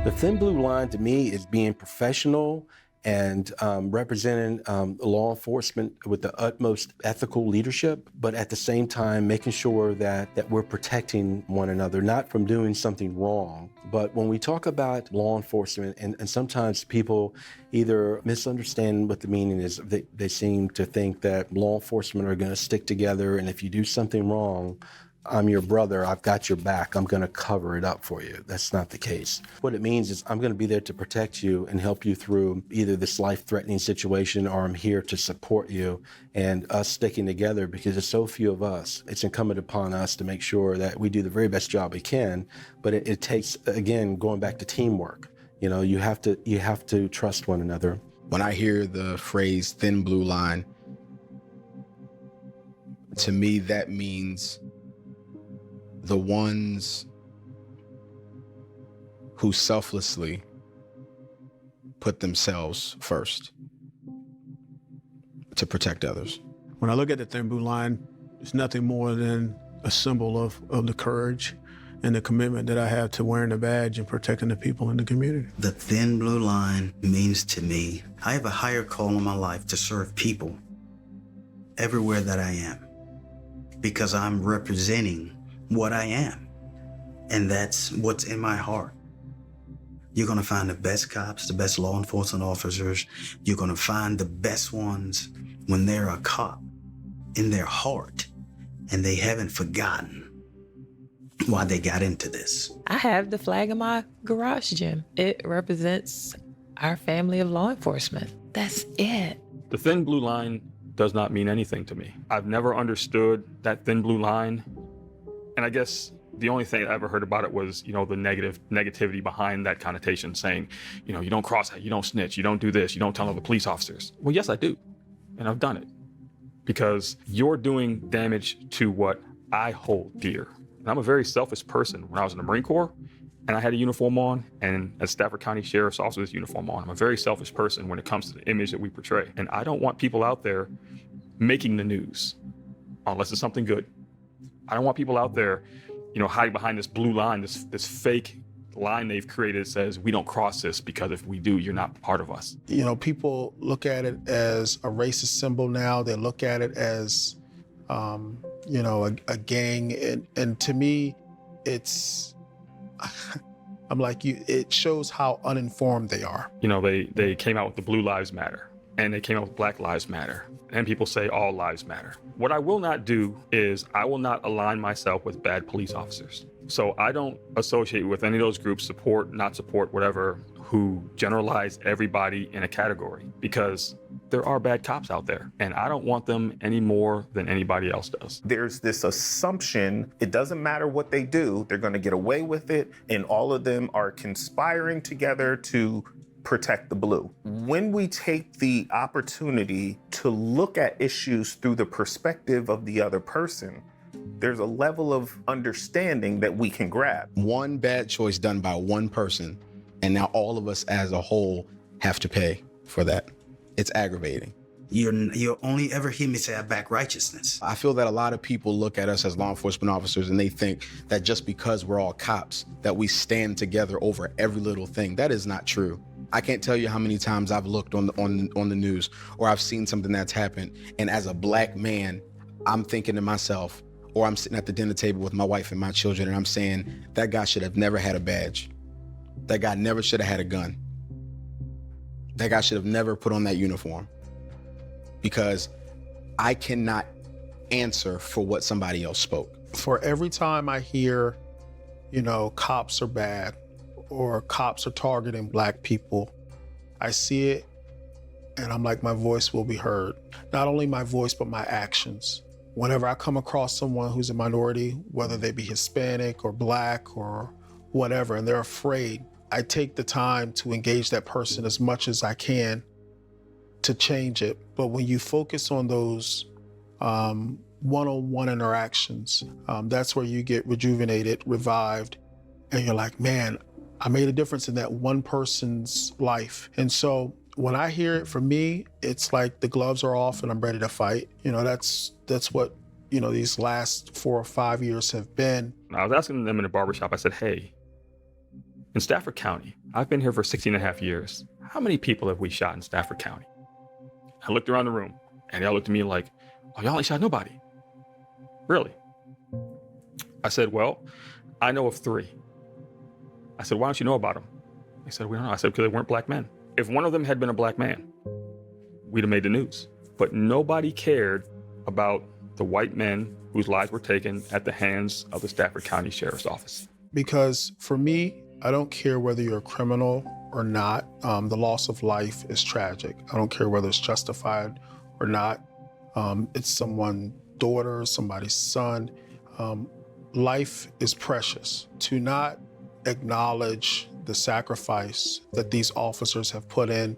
The thin blue line to me is being professional and representing law enforcement with the utmost ethical leadership, but at the same time making sure that we're protecting one another, not from doing something wrong. But when we talk about law enforcement, and sometimes people either misunderstand what the meaning is, they seem to think that law enforcement are going to stick together, and if you do something wrong, I'm your brother, I've got your back, I'm going to cover it up for you. That's not the case. What it means is I'm going to be there to protect you and help you through either this life-threatening situation, or I'm here to support you, and us sticking together, because there's so few of us. It's incumbent upon us to make sure that we do the very best job we can, but it takes, again, going back to teamwork. You know, you have to trust one another. When I hear the phrase thin blue line, to me that means the ones who selflessly put themselves first to protect others. When I look at the thin blue line, it's nothing more than a symbol of the courage and the commitment that I have to wearing the badge and protecting the people in the community. The thin blue line means to me, I have a higher call in my life to serve people everywhere that I am, because I'm representing what I am, and that's what's in my heart. You're gonna find the best cops, the best law enforcement officers. You're gonna find the best ones when they're a cop in their heart and they haven't forgotten why they got into this. I have the flag in my garage gym. It represents our family of law enforcement. That's it. The thin blue line does not mean anything to me. I've never understood that thin blue line. And I guess the only thing I ever heard about it was, you know, the negativity behind that connotation, saying, you know, you don't cross that, you don't snitch, you don't do this, you don't tell other police officers. Well, yes, I do. And I've done it. Because you're doing damage to what I hold dear. And I'm a very selfish person. When I was in the Marine Corps and I had a uniform on, and as Stafford County Sheriff's Officer with uniform on, I'm a very selfish person when it comes to the image that we portray. And I don't want people out there making the news, unless it's something good. I don't want people out there, you know, hiding behind this blue line, this fake line they've created that says we don't cross this, because if we do, you're not part of us. You know, people look at it as a racist symbol now. They look at it as, you know, a gang. And to me, it's, I'm like, it shows how uninformed they are. You know, they came out with the Blue Lives Matter, and they came out with Black Lives Matter, and people say all lives matter. What I will not do is I will not align myself with bad police officers. So I don't associate with any of those groups, support, not support, whatever, who generalize everybody in a category, because there are bad cops out there, and I don't want them any more than anybody else does. There's this assumption, it doesn't matter what they do, they're gonna get away with it, and all of them are conspiring together to protect the blue. When we take the opportunity to look at issues through the perspective of the other person, there's a level of understanding that we can grab. One bad choice done by one person, and now all of us as a whole have to pay for that. It's aggravating. You'll only ever hear me say I back righteousness. I feel that a lot of people look at us as law enforcement officers and they think that just because we're all cops, that we stand together over every little thing. That is not true. I can't tell you how many times I've looked on the news, or I've seen something that's happened, and as a black man, I'm thinking to myself, or I'm sitting at the dinner table with my wife and my children, and I'm saying, that guy should have never had a badge. That guy never should have had a gun. That guy should have never put on that uniform. Because I cannot answer for what somebody else spoke. For every time I hear, you know, cops are bad, or cops are targeting Black people, I see it and I'm like, my voice will be heard. Not only my voice, but my actions. Whenever I come across someone who's a minority, whether they be Hispanic or Black or whatever, and they're afraid, I take the time to engage that person as much as I can to change it. But when you focus on those one-on-one interactions, that's where you get rejuvenated, revived, and you're like, man, I made a difference in that one person's life. And so when I hear it, for me, it's like the gloves are off and I'm ready to fight. You know, that's what, you know, these last 4 or 5 years have been. I was asking them in the barbershop, I said, hey, in Stafford County, I've been here for 16 and a half years. how many people have we shot in Stafford County? I looked around the room and they all looked at me like, oh, y'all ain't shot nobody. Really? I said, well, I know of 3. I said, why don't you know about them? They said, we don't know. I said, because they weren't black men. If one of them had been a black man, we'd have made the news. But nobody cared about the white men whose lives were taken at the hands of the Stafford County Sheriff's Office. Because for me, I don't care whether you're a criminal or not. The loss of life is tragic. I don't care whether it's justified or not. It's someone's daughter, somebody's son. Life is precious. To not acknowledge the sacrifice that these officers have put in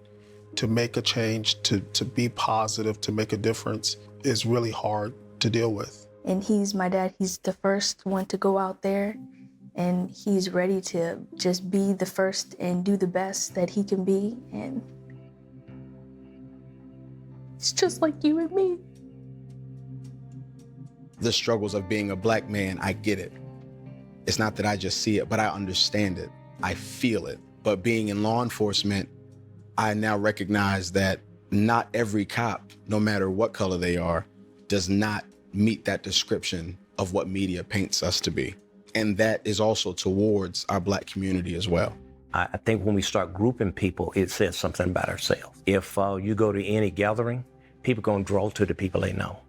to make a change, to be positive, to make a difference is really hard to deal with. And he's my dad. He's the first one to go out there, and he's ready to just be the first and do the best that he can be. And it's just like you and me. The struggles of being a black man, I get it. It's not that I just see it, but I understand it. I feel it. But being in law enforcement, I now recognize that not every cop, no matter what color they are, does not meet that description of what media paints us to be. And that is also towards our black community as well. I think when we start grouping people, it says something about ourselves. If you go to any gathering, people are going to draw to the people they know.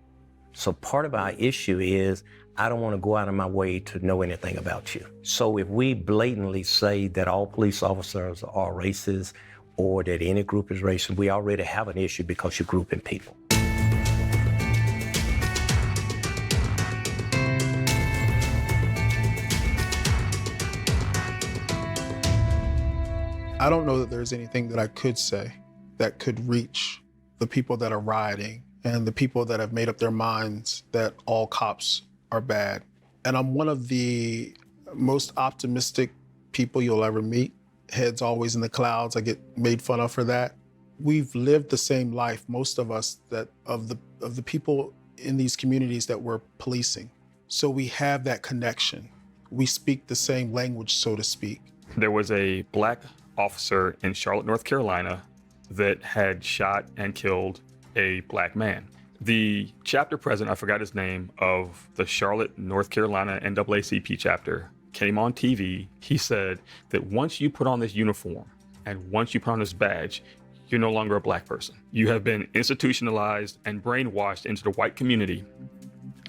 So part of our issue is I don't want to go out of my way to know anything about you. So if we blatantly say that all police officers are racist or that any group is racist, we already have an issue because you're grouping people. I don't know that there's anything that I could say that could reach the people that are rioting and the people that have made up their minds that all cops are bad. And I'm one of the most optimistic people you'll ever meet. Heads always in the clouds. I get made fun of for that. We've lived the same life, most of us, that of the people in these communities that we're policing. So we have that connection. We speak the same language, so to speak. There was a black officer in Charlotte, North Carolina that had shot and killed a black man. The chapter president, I forgot his name, of the Charlotte, North Carolina NAACP chapter came on TV. He said that once you put on this uniform and once you put on this badge, you're no longer a black person. You have been institutionalized and brainwashed into the white community,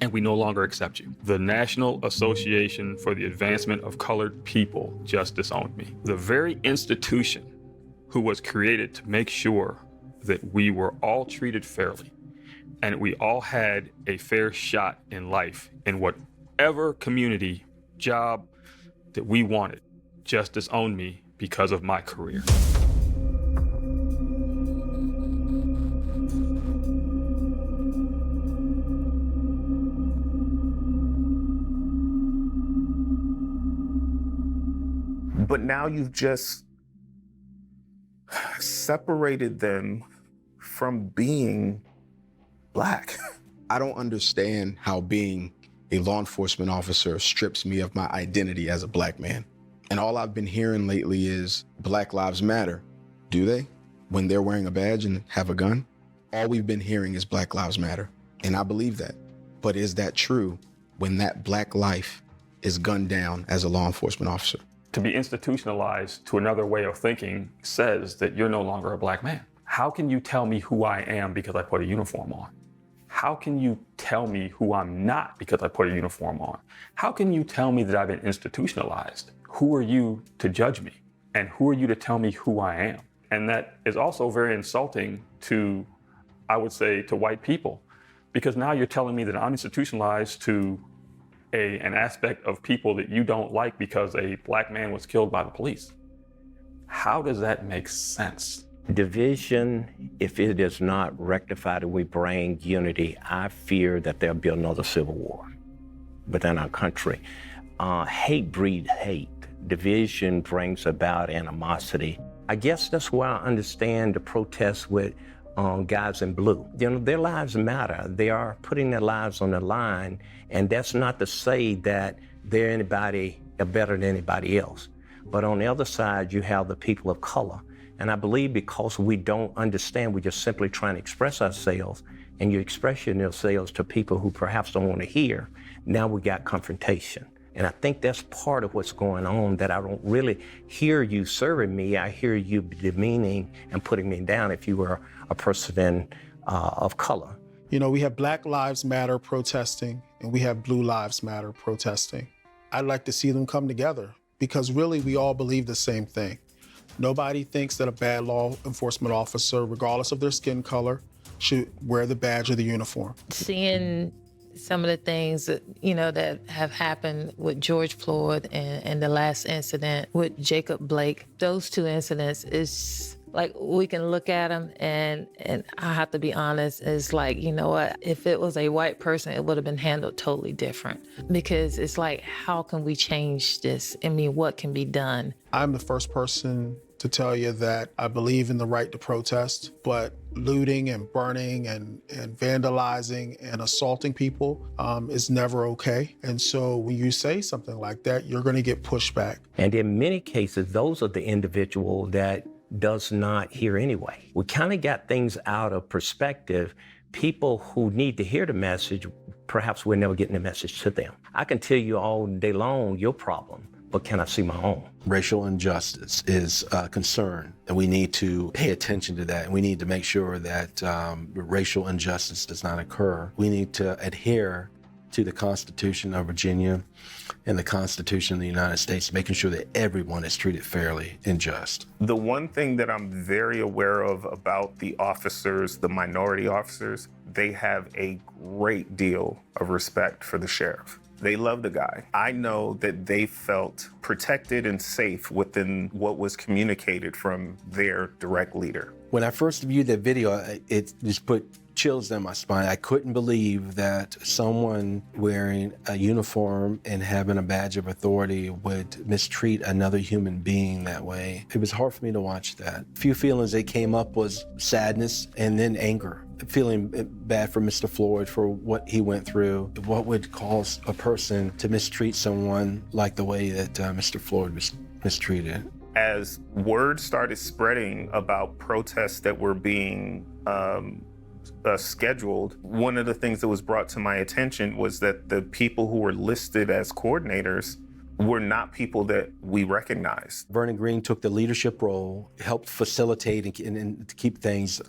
and we no longer accept you. The National Association for the Advancement of Colored People just disowned me. The very institution who was created to make sure that we were all treated fairly and we all had a fair shot in life in whatever community, job that we wanted, just disowned me because of my career. But now you've just separated them from being black. I don't understand how being a law enforcement officer strips me of my identity as a black man. And all I've been hearing lately is Black Lives Matter. Do they? When they're wearing a badge and have a gun? All we've been hearing is Black Lives Matter. And I believe that. But is that true when that black life is gunned down as a law enforcement officer? To be institutionalized to another way of thinking says that you're no longer a black man. How can you tell me who I am because I put a uniform on? How can you tell me who I'm not because I put a uniform on? How can you tell me that I've been institutionalized? Who are you to judge me? And who are you to tell me who I am? And that is also very insulting to, I would say, to white people, because now you're telling me that I'm institutionalized to an aspect of people that you don't like because a black man was killed by the police. How does that make sense? Division, if it is not rectified and we bring unity, I fear that there'll be another civil war within our country. Hate breeds hate. Division brings about animosity. I guess that's why I understand the protests with guys in blue. You know, their lives matter. They are putting their lives on the line, and that's not to say that they're better than anybody else. But on the other side, you have the people of color. And I believe because we don't understand, we're just simply trying to express ourselves, and you're expressing yourselves to people who perhaps don't want to hear. Now we got confrontation. And I think that's part of what's going on, that I don't really hear you serving me. I hear you demeaning and putting me down if you were a person of color. You know, we have Black Lives Matter protesting and we have Blue Lives Matter protesting. I'd like to see them come together because really we all believe the same thing. Nobody thinks that a bad law enforcement officer, regardless of their skin color, should wear the badge or the uniform. Seeing some of the things that, you know, that have happened with George Floyd and the last incident with Jacob Blake, those two incidents is like, we can look at them and I have to be honest, it's like, you know what, if it was a white person, it would have been handled totally different. Because it's like, how can we change this? I mean, what can be done? I'm the first person to tell you that I believe in the right to protest, but looting and burning and vandalizing and assaulting people is never okay. And so when you say something like that, you're going to get pushback. And in many cases, those are the individual that does not hear anyway. We kind of got things out of perspective. People who need to hear the message, perhaps we're never getting the message to them. I can tell you all day long your problem, but can I see my own? Racial injustice is a concern, and we need to pay attention to that. And we need to make sure that racial injustice does not occur. We need to adhere to the Constitution of Virginia and the Constitution of the United States, making sure that everyone is treated fairly and just. The one thing that I'm very aware of about the officers, the minority officers, they have a great deal of respect for the sheriff. They love the guy. I know that they felt protected and safe within what was communicated from their direct leader. When I first viewed that video, it just put chills down my spine. I couldn't believe that someone wearing a uniform and having a badge of authority would mistreat another human being that way. It was hard for me to watch that. A few feelings that came up was sadness and then anger. Feeling bad for Mr. Floyd for what he went through. What would cause a person to mistreat someone like the way that Mr. Floyd was mistreated? As word started spreading about protests that were being scheduled, one of the things that was brought to my attention was that the people who were listed as coordinators were not people that we recognized. Vernon Green took the leadership role, helped facilitate and to keep things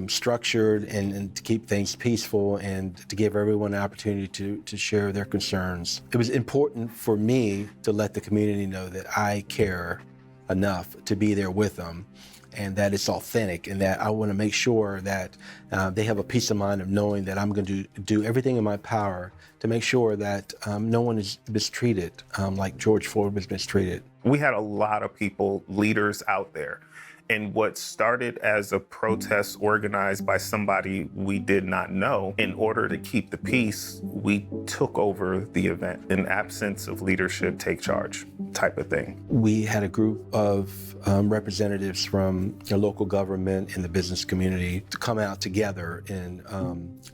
structured and to keep things peaceful and to give everyone an opportunity to share their concerns. It was important for me to let the community know that I care enough to be there with them and that it's authentic and that I want to make sure that they have a peace of mind of knowing that I'm going to do everything in my power to make sure that no one is mistreated like George Floyd was mistreated. We had a lot of people, leaders out there. And what started as a protest organized by somebody we did not know, in order to keep the peace, we took over the event. In absence of leadership, take charge type of thing. We had a group of representatives from the local government and the business community to come out together in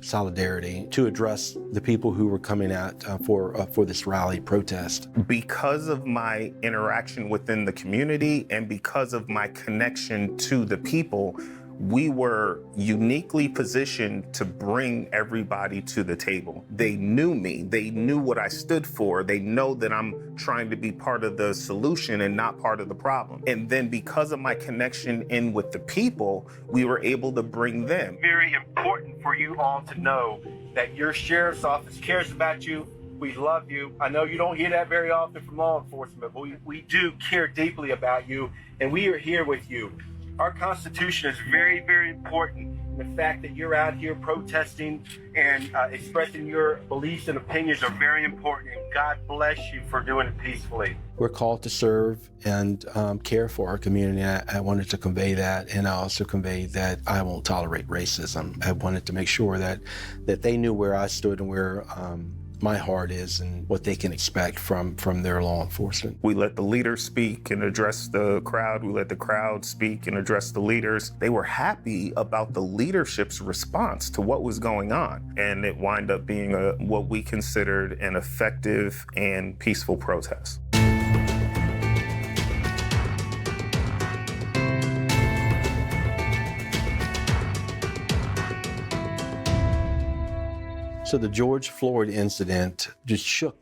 solidarity to address the people who were coming out for this rally protest. Because of my interaction within the community and because of my connection to the people, we were uniquely positioned to bring everybody to the table. They knew me. They knew what I stood for. They know that I'm trying to be part of the solution and not part of the problem. And then because of my connection in with the people, we were able to bring them. Very important for you all to know that your sheriff's office cares about you. We love you. I know you don't hear that very often from law enforcement, but we do care deeply about you, and we are here with you. Our Constitution is very, very important. The fact that you're out here protesting and expressing your beliefs and opinions are very important, and God bless you for doing it peacefully. We're called to serve and care for our community. I wanted to convey that, and I also conveyed that I won't tolerate racism. I wanted to make sure that they knew where I stood and where my heart is and what they can expect from their law enforcement. We let the leaders speak and address the crowd. We let the crowd speak and address the leaders. They were happy about the leadership's response to what was going on. And it wound up being what we considered an effective and peaceful protest. So the George Floyd incident just shook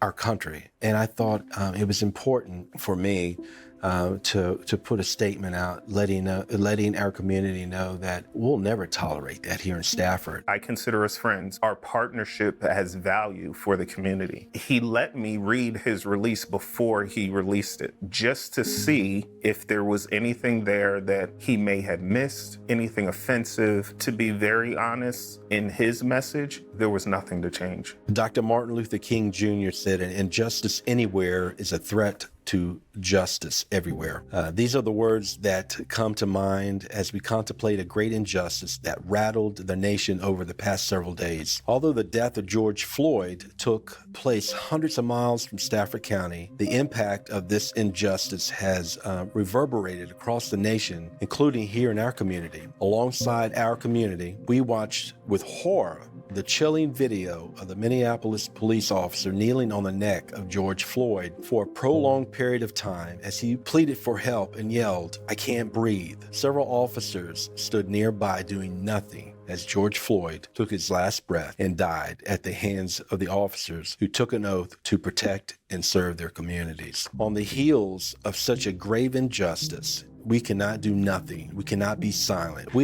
our country. And I thought it was important for me to put a statement out, letting our community know that we'll never tolerate that here in Stafford. I consider us friends. Our partnership has value for the community. He let me read his release before he released it, just to see if there was anything there that he may have missed, anything offensive. To be very honest, in his message, there was nothing to change. Dr. Martin Luther King Jr. said, "An injustice anywhere is a threat to justice everywhere." These are the words that come to mind as we contemplate a great injustice that rattled the nation over the past several days. Although the death of George Floyd took place hundreds of miles from Stafford County, the impact of this injustice has reverberated across the nation, including here in our community. Alongside our community, we watched with horror the chilling video of the Minneapolis police officer kneeling on the neck of George Floyd for a prolonged period of time as he pleaded for help and yelled, "I can't breathe." Several officers stood nearby doing nothing as George Floyd took his last breath and died at the hands of the officers who took an oath to protect and serve their communities. On the heels of such a grave injustice, we cannot do nothing. We cannot be silent.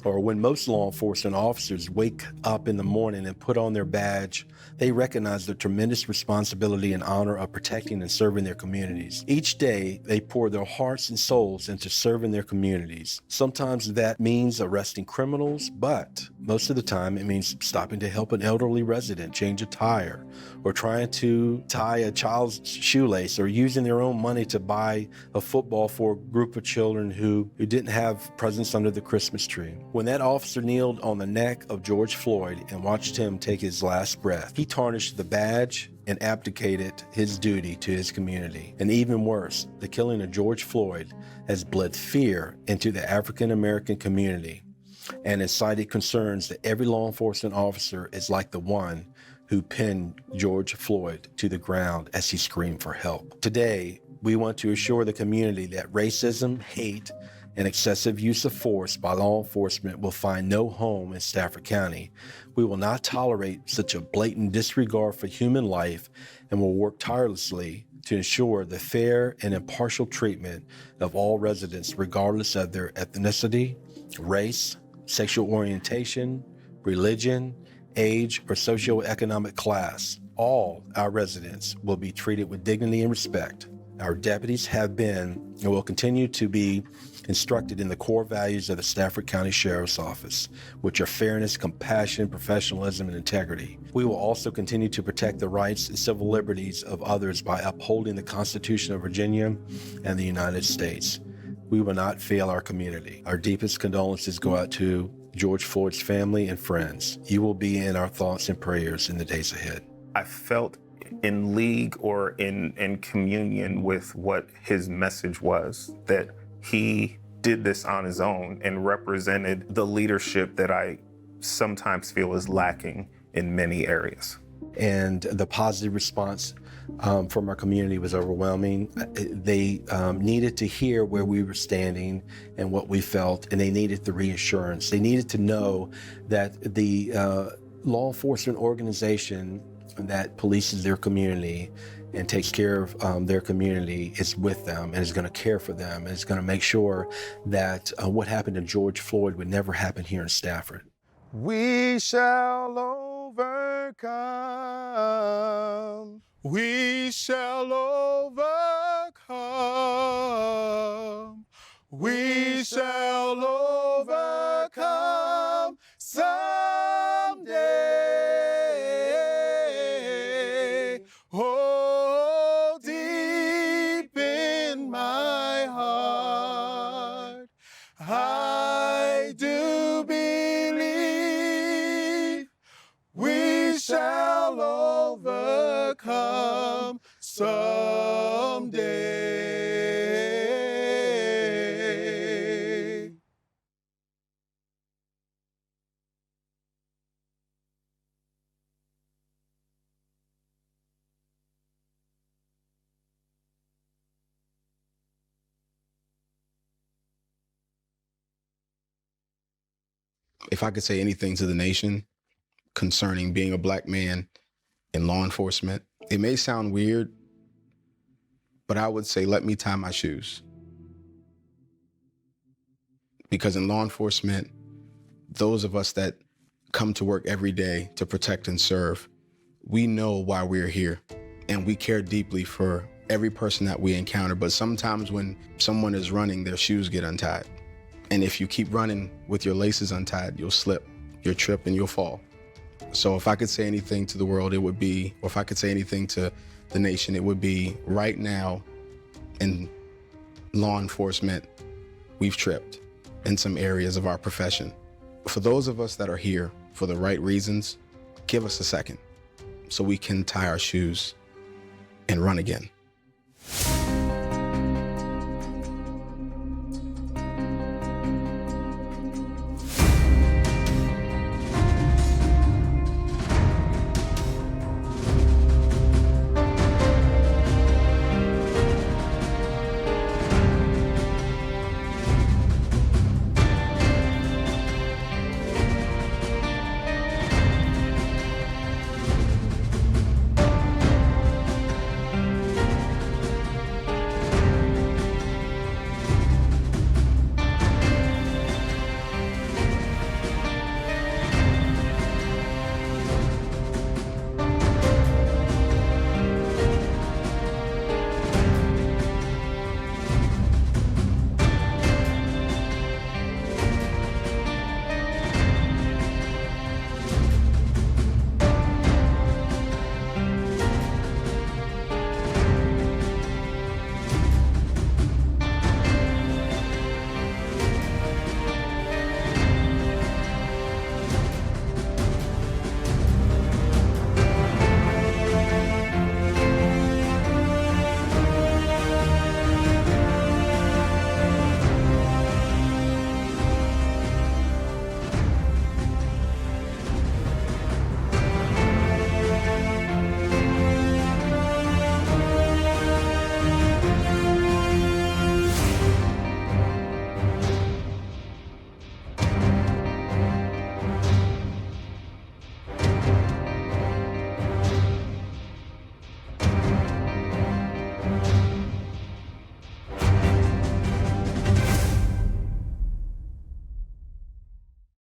When most law enforcement officers wake up in the morning and put on their badge, they recognize the tremendous responsibility and honor of protecting and serving their communities. Each day, they pour their hearts and souls into serving their communities. Sometimes that means arresting criminals, but most of the time it means stopping to help an elderly resident change a tire, or trying to tie a child's shoelace, or using their own money to buy a football for a group of children who didn't have presents under the Christmas tree. When that officer kneeled on the neck of George Floyd and watched him take his last breath, he tarnished the badge and abdicated his duty to his community. And even worse, the killing of George Floyd has bled fear into the African American community and incited concerns that every law enforcement officer is like the one who pinned George Floyd to the ground as he screamed for help. Today, we want to assure the community that racism, hate, and excessive use of force by law enforcement will find no home in Stafford County. We will not tolerate such a blatant disregard for human life and will work tirelessly to ensure the fair and impartial treatment of all residents, regardless of their ethnicity, race, sexual orientation, religion, age, or socioeconomic class. All our residents will be treated with dignity and respect. Our deputies have been and will continue to be instructed in the core values of the Stafford County Sheriff's Office, which are fairness, compassion, professionalism, and integrity. We will also continue to protect the rights and civil liberties of others by upholding the Constitution of Virginia and the United States. We will not fail our community. Our deepest condolences go out to George Floyd's family and friends. You will be in our thoughts and prayers in the days ahead. I felt in league or in communion with what his message was, that he did this on his own and represented the leadership that I sometimes feel is lacking in many areas. And the positive response from our community was overwhelming. They needed to hear where we were standing and what we felt, and they needed the reassurance. They needed to know that the law enforcement organization that polices their community and takes care of their community is with them and is going to care for them and is going to make sure that what happened to George Floyd would never happen here in Stafford. We shall overcome. We shall overcome. We shall overcome someday. Oh, deep in my heart, I do believe we shall overcome someday. If I could say anything to the nation, concerning being a black man in law enforcement. It may sound weird, but I would say, let me tie my shoes. Because in law enforcement, those of us that come to work every day to protect and serve, we know why we're here, and we care deeply for every person that we encounter. But sometimes when someone is running, their shoes get untied. And if you keep running with your laces untied, you'll slip, you'll trip, and you'll fall. So if I could say anything to the world, it would be, or if I could say anything to the nation, it would be, right now in law enforcement, we've tripped in some areas of our profession. For those of us that are here for the right reasons, give us a second so we can tie our shoes and run again.